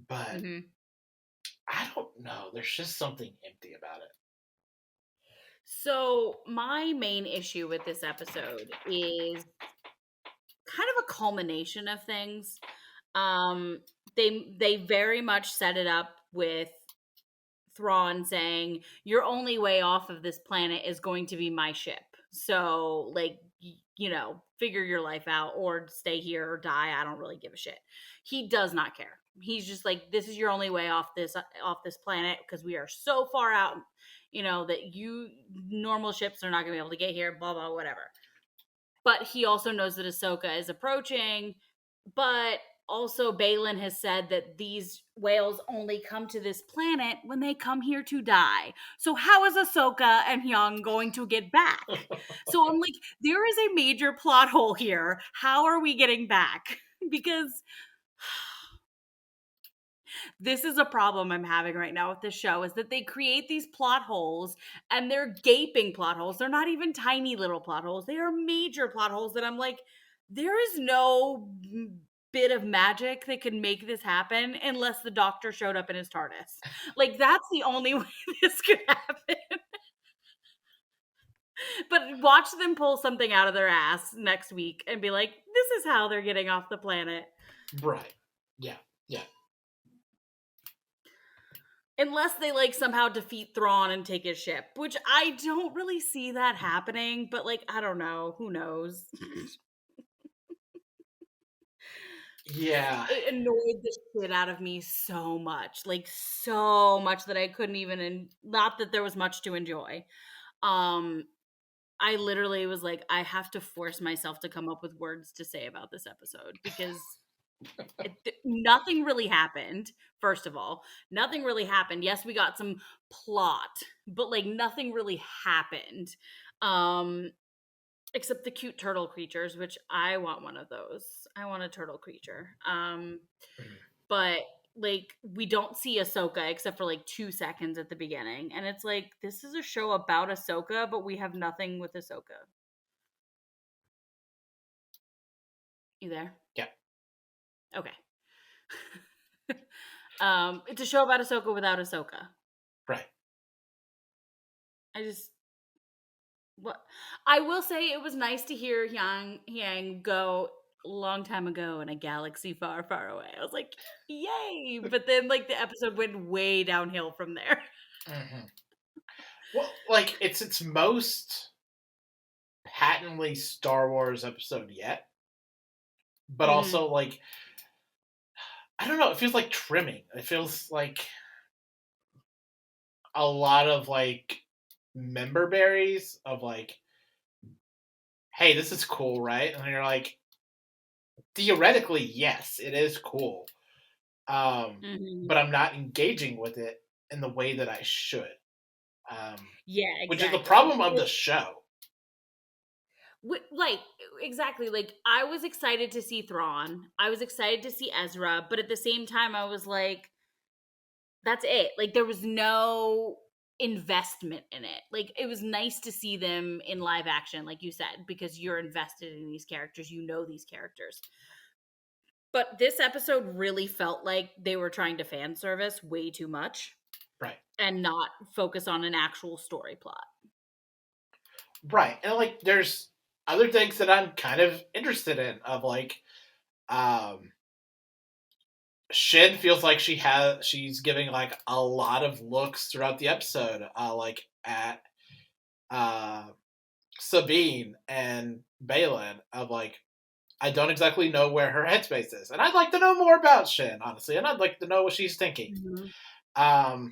but I don't know. There's just something empty about it. So my main issue with this episode is kind of a culmination of things. They very much set it up with Thrawn saying, "Your only way off of this planet is going to be my ship. So, like, figure your life out or stay here or die. I don't really give a shit." He does not care. He's just like, "This is your only way off this planet because we are so far out, that normal ships are not going to be able to get here, blah, blah, whatever." But he also knows that Ahsoka is approaching, but also Balin has said that these whales only come to this planet when they come here to die. So how is Ahsoka and Hyung going to get back? So I'm like, there is a major plot hole here. How are we getting back? Because this is a problem I'm having right now with this show, is that they create these plot holes, and they're gaping plot holes. They're not even tiny little plot holes. They are major plot holes that I'm like, there is no bit of magic that can make this happen unless the Doctor showed up in his TARDIS. Like, that's the only way this could happen. But watch them pull something out of their ass next week and be like, this is how they're getting off the planet. Right. Yeah. Unless they like somehow defeat Thrawn and take his ship, which I don't really see that happening, but like, I don't know. Who knows? Yeah. It annoyed the shit out of me so much. Like, so much that I couldn't even, not that there was much to enjoy. I literally was like, I have to force myself to come up with words to say about this episode, because nothing really happened. First of all, nothing really happened. Yes, we got some plot, but like nothing really happened, except the cute turtle creatures, which I want one of those. I want a turtle creature. But like, we don't see Ahsoka except for like 2 seconds at the beginning, and it's like, this is a show about Ahsoka, but we have nothing with Ahsoka. You there? Yeah. Okay. It's a show about Ahsoka without Ahsoka. Right. I will say it was nice to hear Yang go a long time ago in a galaxy far, far away. I was like, yay! But then like the episode went way downhill from there. Mm-hmm. Well, like, it's its most patently Star Wars episode yet. But also, like, I don't know, it feels like trimming. It feels like a lot of, like, member berries of, like, hey, this is cool, right? And you're like, theoretically, yes, it is cool. But I'm not engaging with it in the way that I should. Yeah, exactly. Which is the problem of the show. Like, exactly. Like, I was excited to see Thrawn. I was excited to see Ezra. But at the same time, I was like, that's it. Like, there was no investment in it. Like, it was nice to see them in live action, like you said, because you're invested in these characters. You know these characters. But this episode really felt like they were trying to fan service way too much. Right. And not focus on an actual story plot. Right. And, like, there's other things that I'm kind of interested in, of, like, Shin feels like she's giving, like, a lot of looks throughout the episode, like, at Sabine and Balin, of, like, I don't exactly know where her headspace is. And I'd like to know more about Shin, honestly, and I'd like to know what she's thinking. Mm-hmm.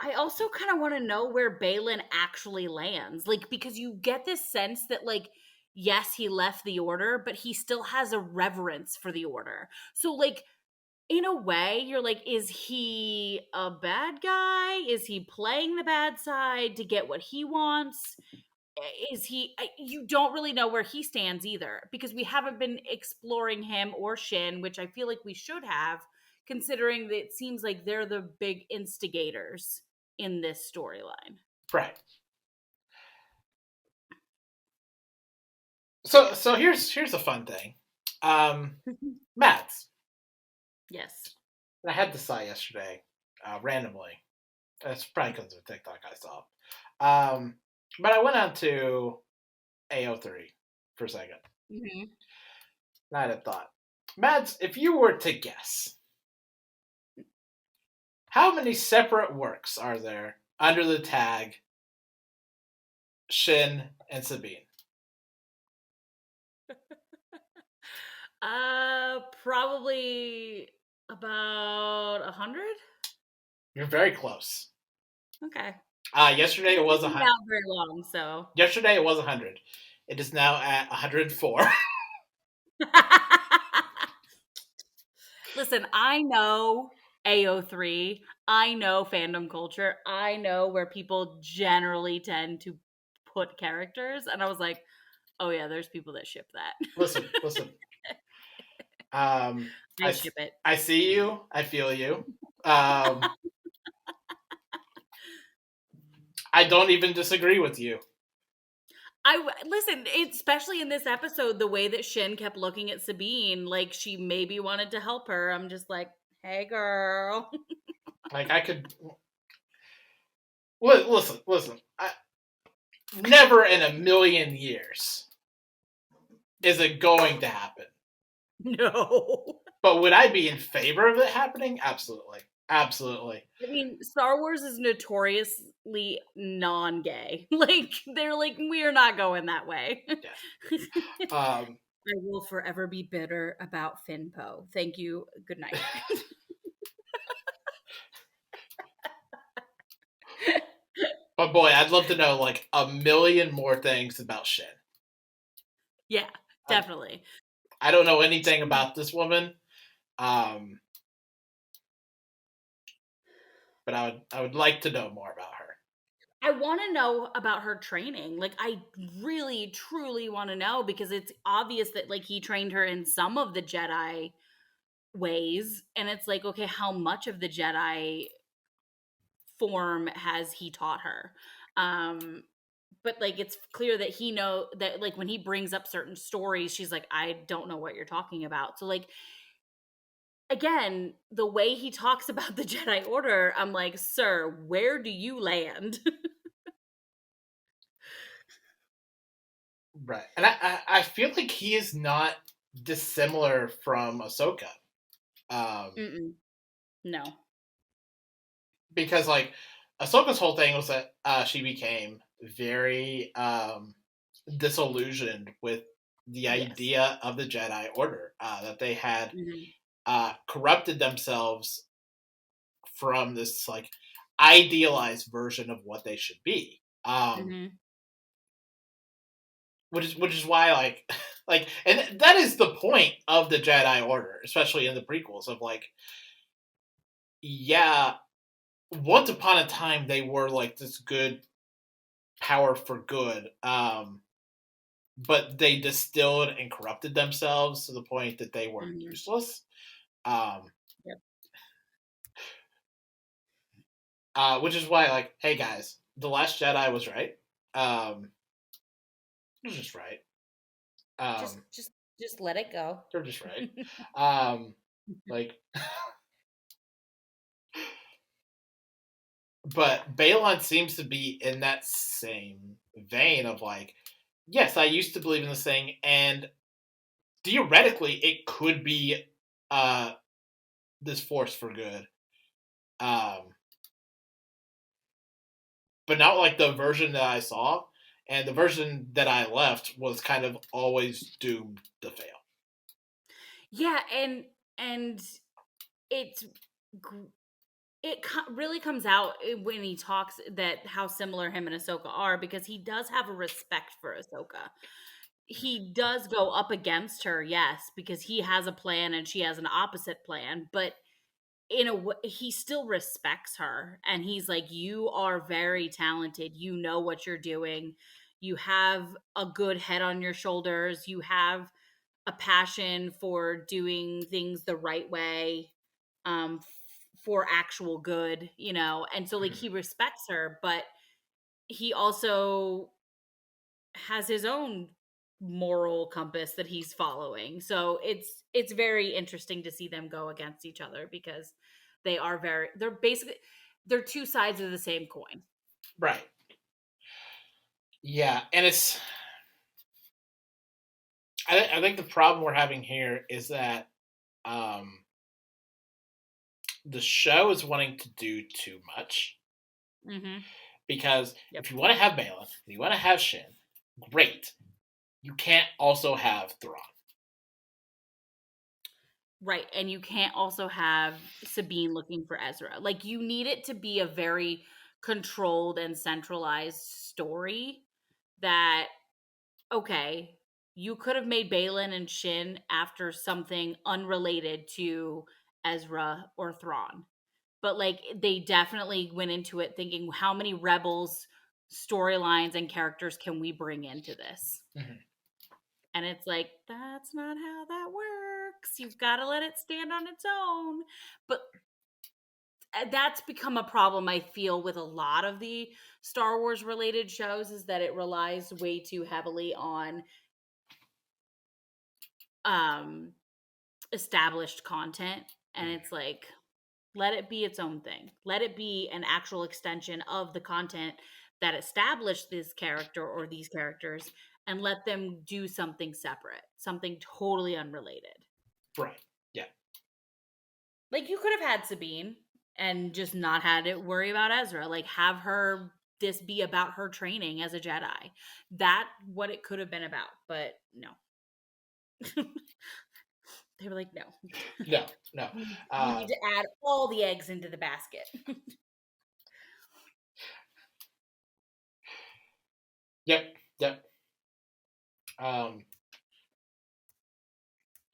I also kind of want to know where Balin actually lands. Like, because you get this sense that, like, yes, he left the Order, but he still has a reverence for the Order. So, like, in a way, you're like, is he a bad guy? Is he playing the bad side to get what he wants? Is he... You don't really know where he stands either, because we haven't been exploring him or Shin, which I feel like we should have, considering that it seems like they're the big instigators in this storyline. Right. So here's a fun thing. Mads. Yes. I had this thought yesterday, randomly. That's probably because of a TikTok I saw. But I went on to AO3 for a second. Mm-hmm. And I had a thought. Mads, if you were to guess, how many separate works are there under the tag Shin and Sabine? Probably about 100. You're very close. Okay. Yesterday it was 100. Not very long, so. Yesterday it was 100. It is now at 104. Listen, I know AO3. I know fandom culture. I know where people generally tend to put characters. And I was like, oh yeah, there's people that ship that. Listen. Um, I ship it. I see you. I feel you. I don't even disagree with you. Listen, especially in this episode, the way that Shin kept looking at Sabine like she maybe wanted to help her. I'm just like, hey, girl. Like I could listen. Never in a million years is it going to happen. No. But would I be in favor of it happening? Absolutely. Absolutely. I mean, Star Wars is notoriously non-gay. Like, they're like, we're not going that way. Yeah. I will forever be bitter about Finpo. Thank you. Good night. But boy, I'd love to know like a million more things about Shin. Yeah, definitely. I don't know anything about this woman. But I would like to know more about her. I want to know about her training. Like, I really, truly want to know because it's obvious that, like, he trained her in some of the Jedi ways. And it's like, okay, how much of the Jedi form has he taught her? But, like, it's clear that he know that, like, when he brings up certain stories, she's like, I don't know what you're talking about. So, like, again, the way he talks about the Jedi Order, I'm like, sir, where do you land? Right. And I feel like he is not dissimilar from Ahsoka. No. Because, like, Ahsoka's whole thing was that she became very disillusioned with the idea of the Jedi Order, that they had corrupted themselves from this, like, idealized version of what they should be. Which is why like and that is the point of the Jedi Order, especially in the prequels, of like, yeah, once upon a time they were like this good power for good, but they distilled and corrupted themselves to the point that they were useless. Which is why, like, hey guys, The Last Jedi was right. It was just right. Just let it go. They're just right. Like, but Balon seems to be in that same vein of like, yes, I used to believe in this thing, and theoretically, it could be this force for good. But not like the version that I saw, and the version that I left was kind of always doomed to fail. Yeah, and it really comes out when he talks that how similar him and Ahsoka are, because he does have a respect for Ahsoka. He does go up against her, yes, because he has a plan and she has an opposite plan, but in a way, he still respects her, and he's like, you are very talented, you know what you're doing, you have a good head on your shoulders, you have a passion for doing things the right way, for actual good, you know. And so, like, he respects her, but he also has his own moral compass that he's following. So it's very interesting to see them go against each other, because they're two sides of the same coin. Right. Yeah, and I think the problem we're having here is that the show is wanting to do too much. Because if you want to have Balin, if you want to have Shin, great. You can't also have Thrawn. Right, and you can't also have Sabine looking for Ezra. Like, you need it to be a very controlled and centralized story that, okay, you could have made Balin and Shin after something unrelated to Ezra or Thrawn. But like they definitely went into it thinking, how many Rebels storylines and characters can we bring into this? Mm-hmm. And it's like, that's not how that works. You've got to let it stand on its own. But that's become a problem, I feel, with a lot of the Star Wars related shows, is that it relies way too heavily on established content. And it's like, let it be its own thing. Let it be an actual extension of the content that established this character or these characters, and let them do something separate, something totally unrelated. Right. Yeah. Like, you could have had Sabine and just not had it worry about Ezra. Like, have her, this be about her training as a Jedi. That what it could have been about, but no. They were like, no. No. We need to add all the eggs into the basket. Yep.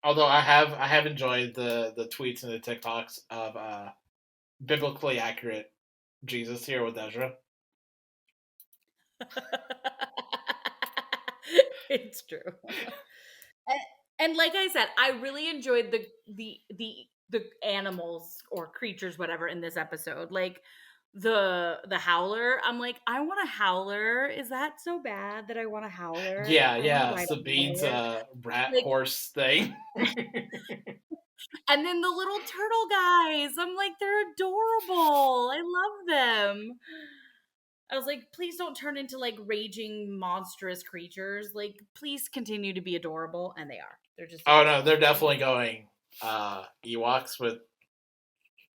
Although I have enjoyed the tweets and the TikToks of biblically accurate Jesus here with Ezra. It's true. And like I said, I really enjoyed the animals or creatures, whatever, in this episode. Like the howler, I'm like, I want a howler. Is that so bad that I want a howler? Yeah. Sabine's rat like, horse thing. And then the little turtle guys, I'm like, they're adorable. I love them. I was like, please don't turn into like raging monstrous creatures. Like, please continue to be adorable. And they are. They're just. Oh no, they're definitely going Ewoks with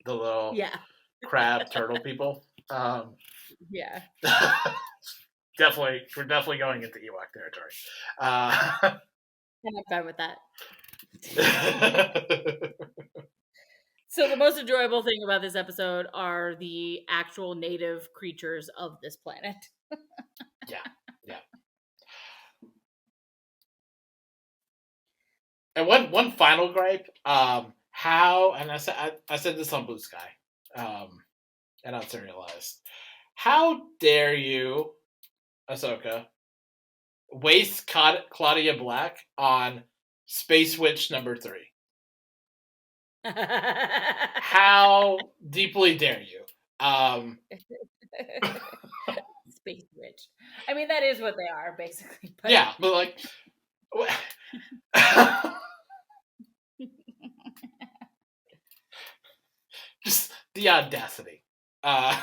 the little crab turtle people. Yeah. We're definitely going into Ewok territory. I'm fine with that. So the most enjoyable thing about this episode are the actual native creatures of this planet. Yeah. And one final gripe, how, and I said this on Blue Sky, and on Serialized. How dare you, Ahsoka, waste Claudia Black on Space Witch number 3? How deeply dare you? Space Witch. I mean, that is what they are, basically. But... Yeah, but like... just the audacity. How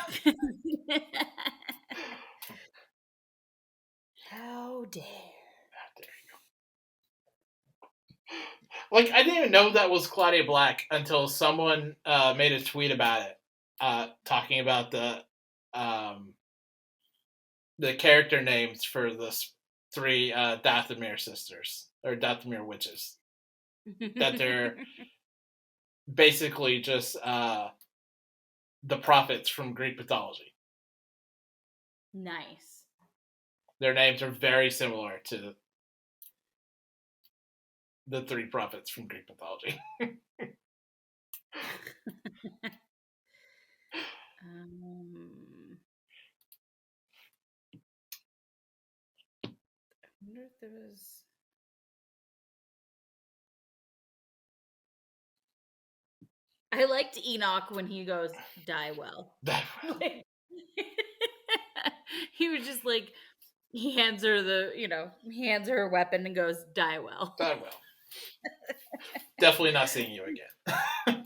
dare you? Like, I didn't even know that was Claudia Black until someone made a tweet about it, talking about the character names for the 3 Dathomir sisters, or Dathomir witches. That they're basically just the prophets from Greek mythology. Nice. Their names are very similar to the 3 prophets from Greek mythology. I wonder if there was... I liked Enoch when he goes, die well. Like, he was just like, he hands her a weapon and goes, die well. Die well. Definitely not seeing you again.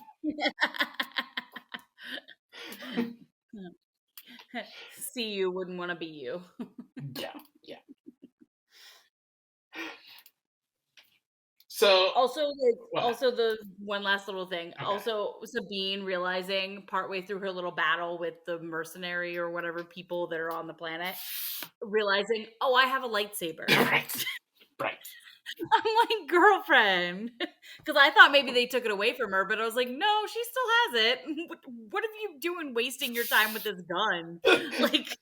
See you, wouldn't want to be you. Yeah. So also the one last little thing. Okay. Also, Sabine realizing partway through her little battle with the mercenary or whatever people that are on the planet, realizing, oh, I have a lightsaber. Right. I'm like, girlfriend, because I thought maybe they took it away from her, but I was like, no, she still has it. What are you doing wasting your time with this gun? Like,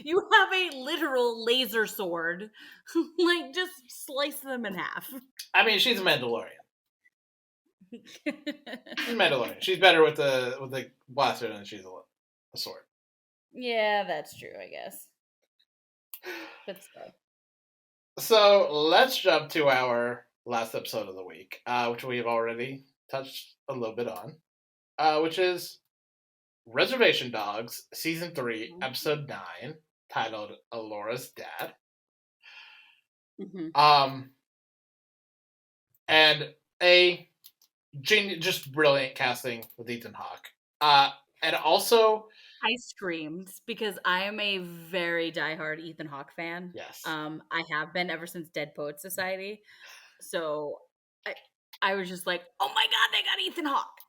you have a literal laser sword. Like, just slice them in half. I mean, she's a Mandalorian. She's Mandalorian. She's better with the blaster than she's a sword. Yeah, that's true, I guess. But still. So let's jump to our last episode of the week, which we have already touched a little bit on, which is Reservation Dogs, Season 3, Episode 9, titled Elora's Dad. And just brilliant casting with Ethan Hawke. And also, I screamed because I am a very diehard Ethan Hawke fan. Yes. I have been ever since Dead Poets Society. So I was just like, oh my God, they got Ethan Hawke.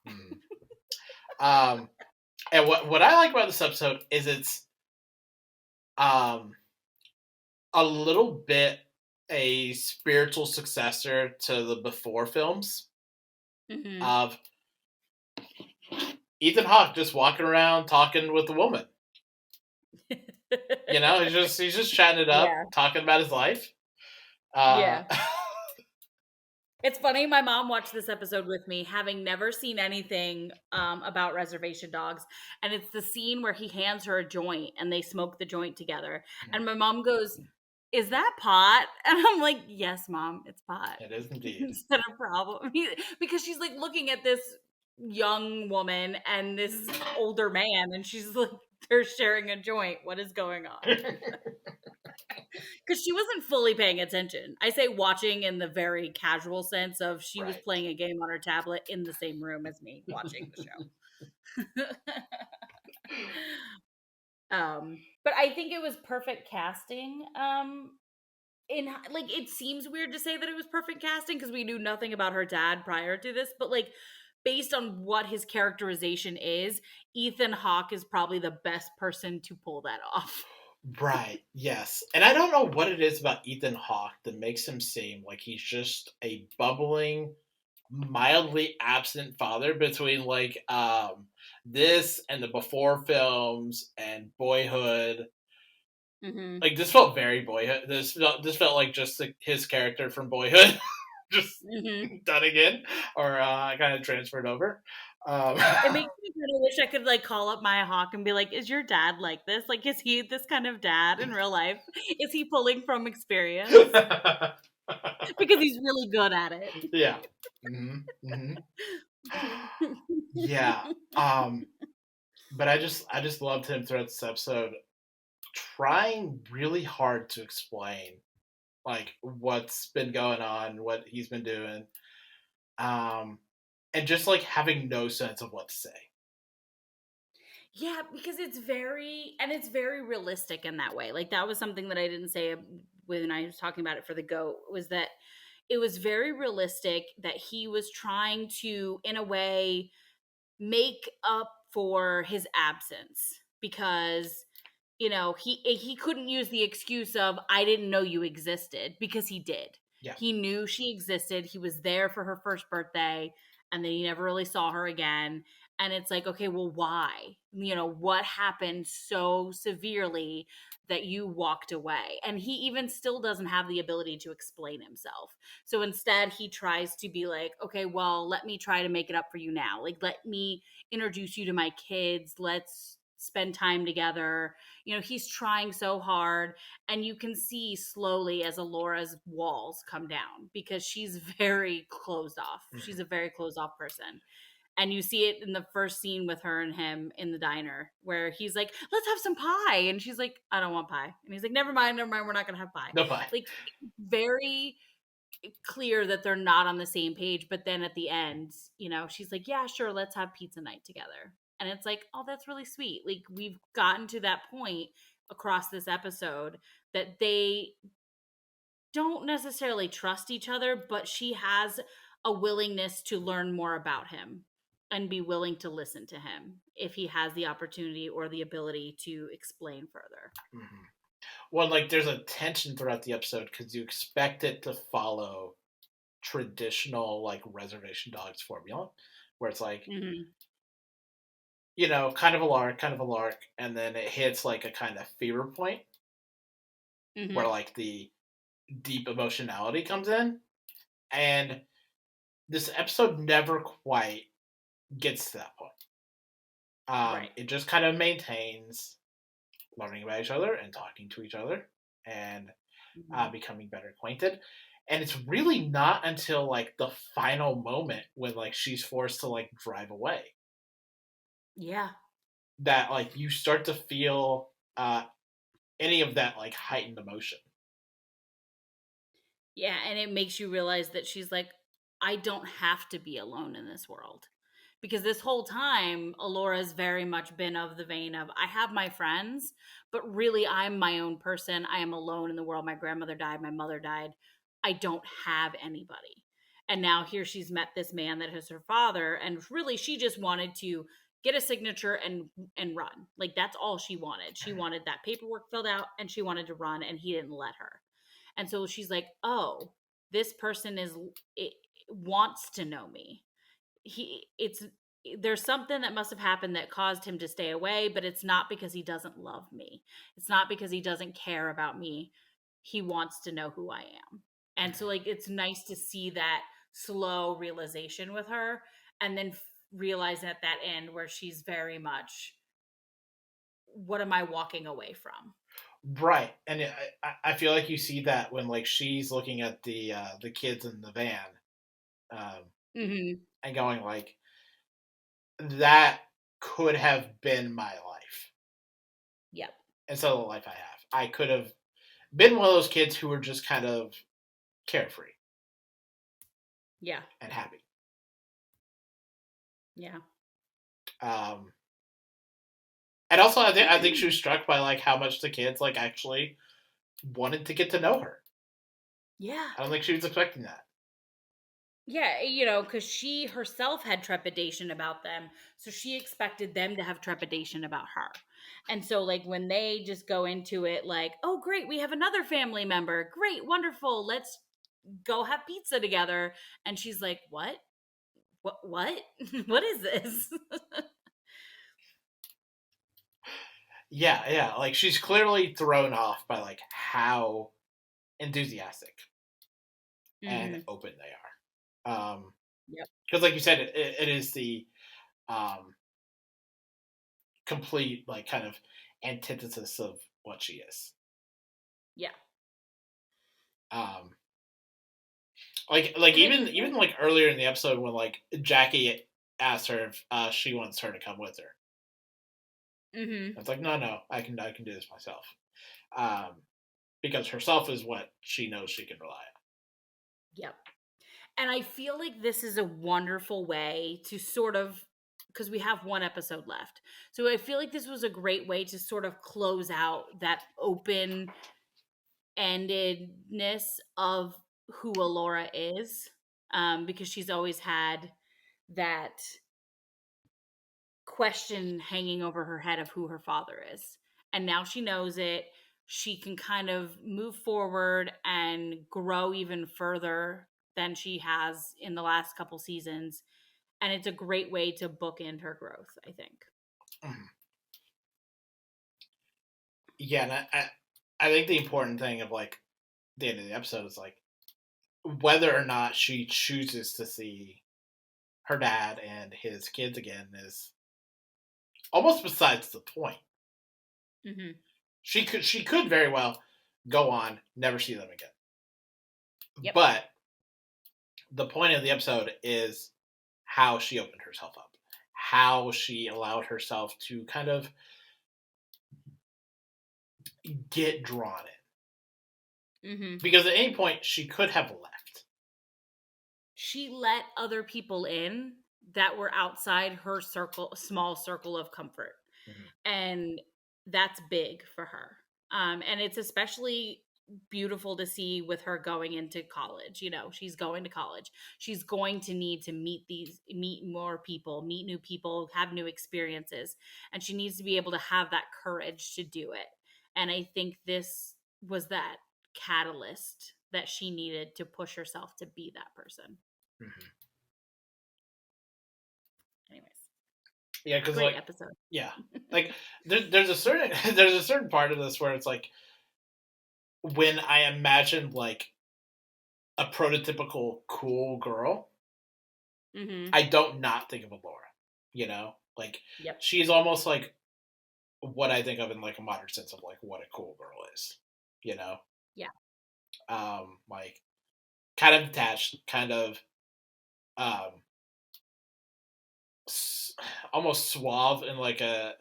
And what I like about this episode is it's a little bit a spiritual successor to the before films of Ethan Hawke just walking around talking with a woman. You know, he's just chatting it up, talking about his life. Yeah. It's funny, my mom watched this episode with me, having never seen anything about Reservation Dogs. And it's the scene where he hands her a joint and they smoke the joint together. And my mom goes, is that pot? And I'm like, yes, Mom, it's pot. It is indeed. Is that a problem? Because she's like looking at this young woman and this older man, and she's like, they're sharing a joint. What is going on? Because she wasn't fully paying attention. I say watching in the very casual sense of she was playing a game on her tablet in the same room as me watching the show. But I think it was perfect casting. It seems weird to say that it was perfect casting because we knew nothing about her dad prior to this, but like based on what his characterization is, Ethan Hawke is probably the best person to pull that off. Right, yes. And I don't know what it is about Ethan Hawke that makes him seem like he's just a bubbling, mildly absent father between like this and the before films and Boyhood. Like this felt very Boyhood. This felt like just like his character from Boyhood, just done again, or kind of transferred over. It makes me kind of wish I could like call up Maya Hawke and be like, "Is your dad like this? Like, is he this kind of dad in real life? Is he pulling from experience? Because he's really good at it." Yeah. Yeah. But I just loved him throughout this episode, trying really hard to explain like what's been going on, what he's been doing, and just like having no sense of what to say. Yeah, because it's very realistic in that way. Like that was something that I didn't say when I was talking about it for the GOAT, was that it was very realistic that he was trying to, in a way, make up for his absence because, you know, he couldn't use the excuse of I didn't know you existed, because he did. Yeah. He knew she existed. He was there for her first birthday, and then he never really saw her again. And it's like, okay, well, why? You know, what happened so severely that you walked away? And he even still doesn't have the ability to explain himself. So instead, he tries to be like, okay, well, let me try to make it up for you now. Like, let me introduce you to my kids. Let's spend time together. You know, he's trying so hard, and you can see slowly as Elora's walls come down because she's very closed off. She's a very closed off person. And you see it in the first scene with her and him in the diner where he's like, let's have some pie. And she's like, I don't want pie. And he's like, never mind. We're not going to have pie. No pie. Like, very clear that they're not on the same page. But then at the end, you know, she's like, yeah, sure, let's have pizza night together. And it's like, oh, that's really sweet. Like, we've gotten to that point across this episode that they don't necessarily trust each other, but she has a willingness to learn more about him and be willing to listen to him if he has the opportunity or the ability to explain further. Mm-hmm. Well, like there's a tension throughout the episode because you expect it to follow traditional like Reservation Dogs formula, where it's like, you know, kind of a lark, and then it hits like a kind of fever point where like the deep emotionality comes in, and this episode never quite gets to that point. Right. It just kind of maintains learning about each other and talking to each other and becoming better acquainted. And it's really not until like the final moment when like she's forced to like drive away. Yeah. That like you start to feel any of that like heightened emotion. Yeah, and it makes you realize that she's like, I don't have to be alone in this world. Because this whole time, Elora's very much been of the vein of, I have my friends, but really I'm my own person. I am alone in the world. My grandmother died. My mother died. I don't have anybody. And now here she's met this man that is her father. And really she just wanted to get a signature and run. Like that's all she wanted. She wanted that paperwork filled out and she wanted to run and he didn't let her. And so she's like, oh, this person wants to know me. There's something that must have happened that caused him to stay away, but it's not because he doesn't love me. It's not because he doesn't care about me. He wants to know who I am. And so like it's nice to see that slow realization with her and then realize at that end where she's very much, what am I walking away from? Right, and I feel like you see that when like she's looking at the kids in the van, and going like, that could have been my life. Yep. Instead of the life I have, I could have been one of those kids who were just kind of carefree. Yeah. And happy. Yeah. And also, I think she was struck by like how much the kids like actually wanted to get to know her. Yeah. I don't think she was expecting that. Yeah, you know, because she herself had trepidation about them. So she expected them to have trepidation about her. And so, like, when they just go into it, like, oh, great, we have another family member. Great, wonderful. Let's go have pizza together. And she's like, what? What? What is this? Yeah. Like, she's clearly thrown off by, like, how enthusiastic and open they are. Yep. Because, like you said, it is the complete, like, kind of antithesis of what she is. Yeah. Like even like earlier in the episode when like Jackie asked her if she wants her to come with her. It's like no, I can do this myself, because herself is what she knows she can rely on. Yep. And I feel like this is a wonderful way to sort of, because we have one episode left. So I feel like this was a great way to sort of close out that open-endedness of who Elora is, because she's always had that question hanging over her head of who her father is. And now she knows it. She can kind of move forward and grow even further than she has in the last couple seasons. And it's a great way to bookend her growth, I think. Yeah, and I think the important thing of like the end of the episode is like whether or not she chooses to see her dad and his kids again is almost besides the point. She could very well go on, never see them again. Yep. But the point of the episode is how she opened herself up, how she allowed herself to kind of get drawn in. Because at any point she could have left. She let other people in that were outside her small circle of comfort. And that's big for her. And it's especially beautiful to see with her going into college. You know, she's going to college. She's going to need to meet more people, meet new people, have new experiences. And she needs to be able to have that courage to do it. And I think this was that catalyst that she needed to push herself to be that person. Anyways. Yeah, because great like episode. Yeah, like there's a certain part of this where it's like when I imagine like a prototypical cool girl, Mm-hmm. I don't not think of Elora. You know, like Yep. she's almost like what I think of in like a modern sense of like what a cool girl is. You know, Yeah. like kind of detached, kind of um, almost suave in like a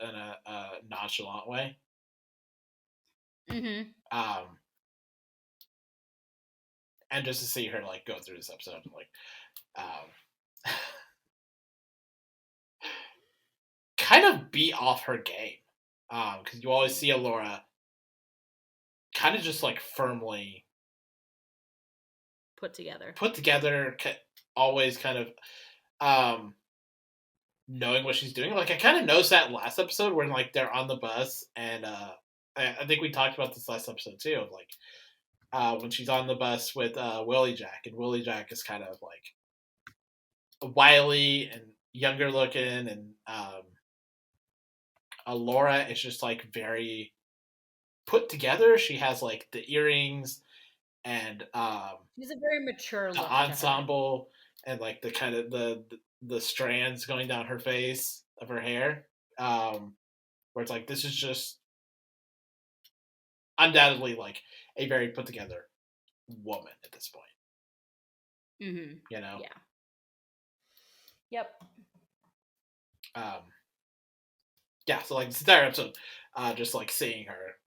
nonchalant way. Mm-hmm. And just to see her like go through this episode, like, kind of be off her game, because you always see Elora kind of just like firmly Put together. always kind of um knowing what she's doing. Like I kind of noticed that last episode when like they're on the bus, and I think we talked about this last episode too, of like when she's on the bus with Willie Jack, and Willie Jack is kind of like wily and younger looking, and Elora is just like very put together. She has like the earrings and She's a very mature the look ensemble, and like the kind of the strands going down her face of her hair, where it's like this is just undoubtedly like a very put together woman at this point. to her. Mm-hmm. You know? Yeah. Yep. Yeah, so like this entire episode, just like seeing her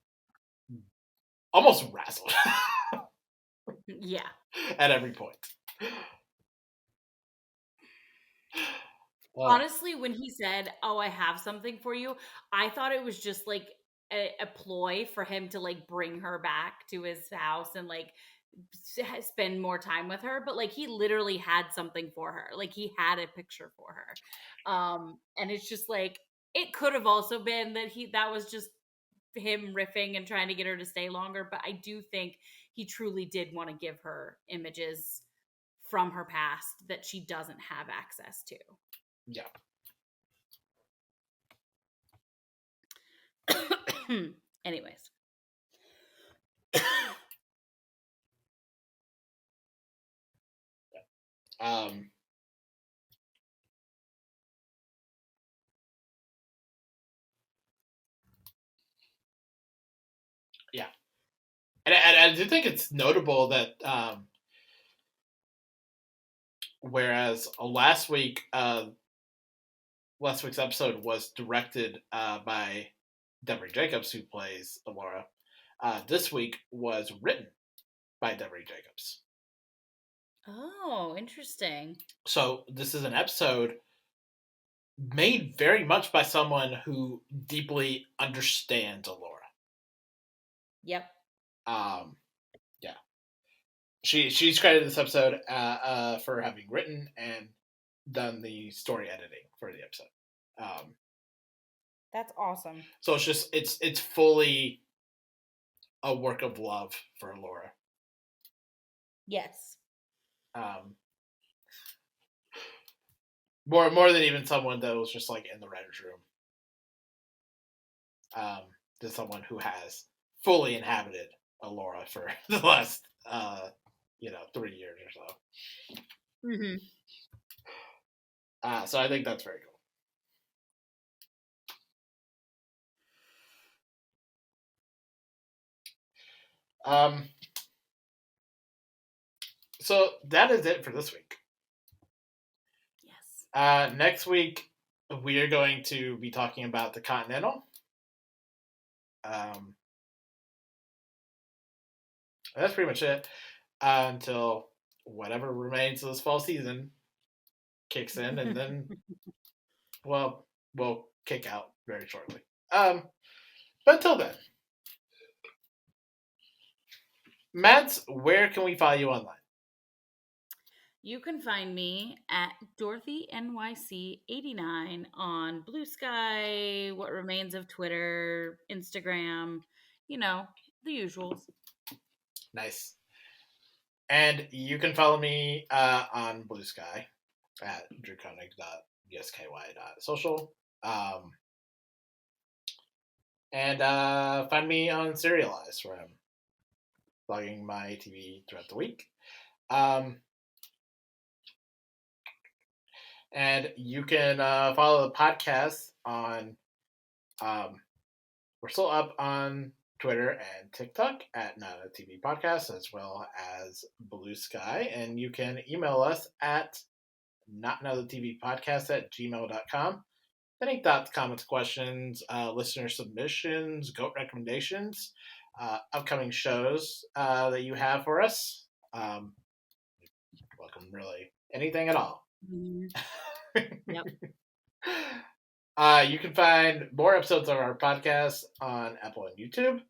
almost razzled Yeah. at every point. Honestly, when he said, "Oh, I have something for you," I thought it was just like a ploy for him to like bring her back to his house and like spend more time with her. But like he literally had something for her. Like he had a picture for her. And it's just like it could have also been that was just him riffing and trying to get her to stay longer. But I do think he truly did want to give her images from her past that she doesn't have access to. Yeah. Anyways. Yeah. And I do think it's notable that whereas last week's episode was directed by Deborah Jacobs, who plays Elora, this week was written by Deborah Jacobs. Oh, interesting. So this is an episode made very much by someone who deeply understands Elora. Yep. Yeah. She's credited this episode for having written and done the story editing for the episode. That's awesome. So it's just it's fully a work of love for Elora. Yes. More than even someone that was just like in the writer's room. To someone who has fully inhabited Elora for the last 3 years or so. Mm-hmm. So I think that's very cool. So that is it for this week. Yes. Next week we are going to be talking about the Continental. That's pretty much it until whatever remains of this fall season kicks in, and then we'll kick out very shortly. But until then, Mads, where can we find you online? You can find me at DorothyNYC89 on Blue Sky, what remains of Twitter, Instagram, the usuals. Nice. And you can follow me on Blue Sky at draconic.usky.social. And find me on Serialized, where I'm vlogging my TV throughout the week. And you can follow the podcast on, we're still up on Twitter and TikTok at Not a TV Podcast, as well as Blue Sky. And you can email us at notanothertvpodcast@gmail.com. Any thoughts, comments, questions, listener submissions, GOAT recommendations, upcoming shows that you have for us. Welcome, really. Anything at all. Mm-hmm. Yep. You can find more episodes of our podcast on Apple and YouTube,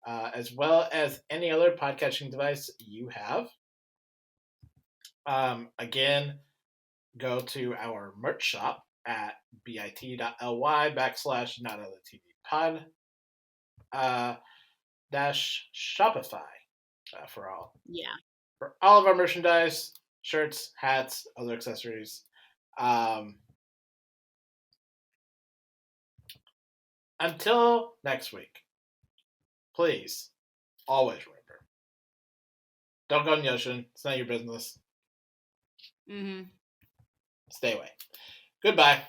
as well as any other podcasting device you have. Again, go to our merch shop at bit.ly/notanothertvpod dash Shopify for all. Yeah. For all of our merchandise, shirts, hats, other accessories. Until next week, please always remember, don't go in the ocean. It's not your business. Mm-hmm. Stay away. Goodbye.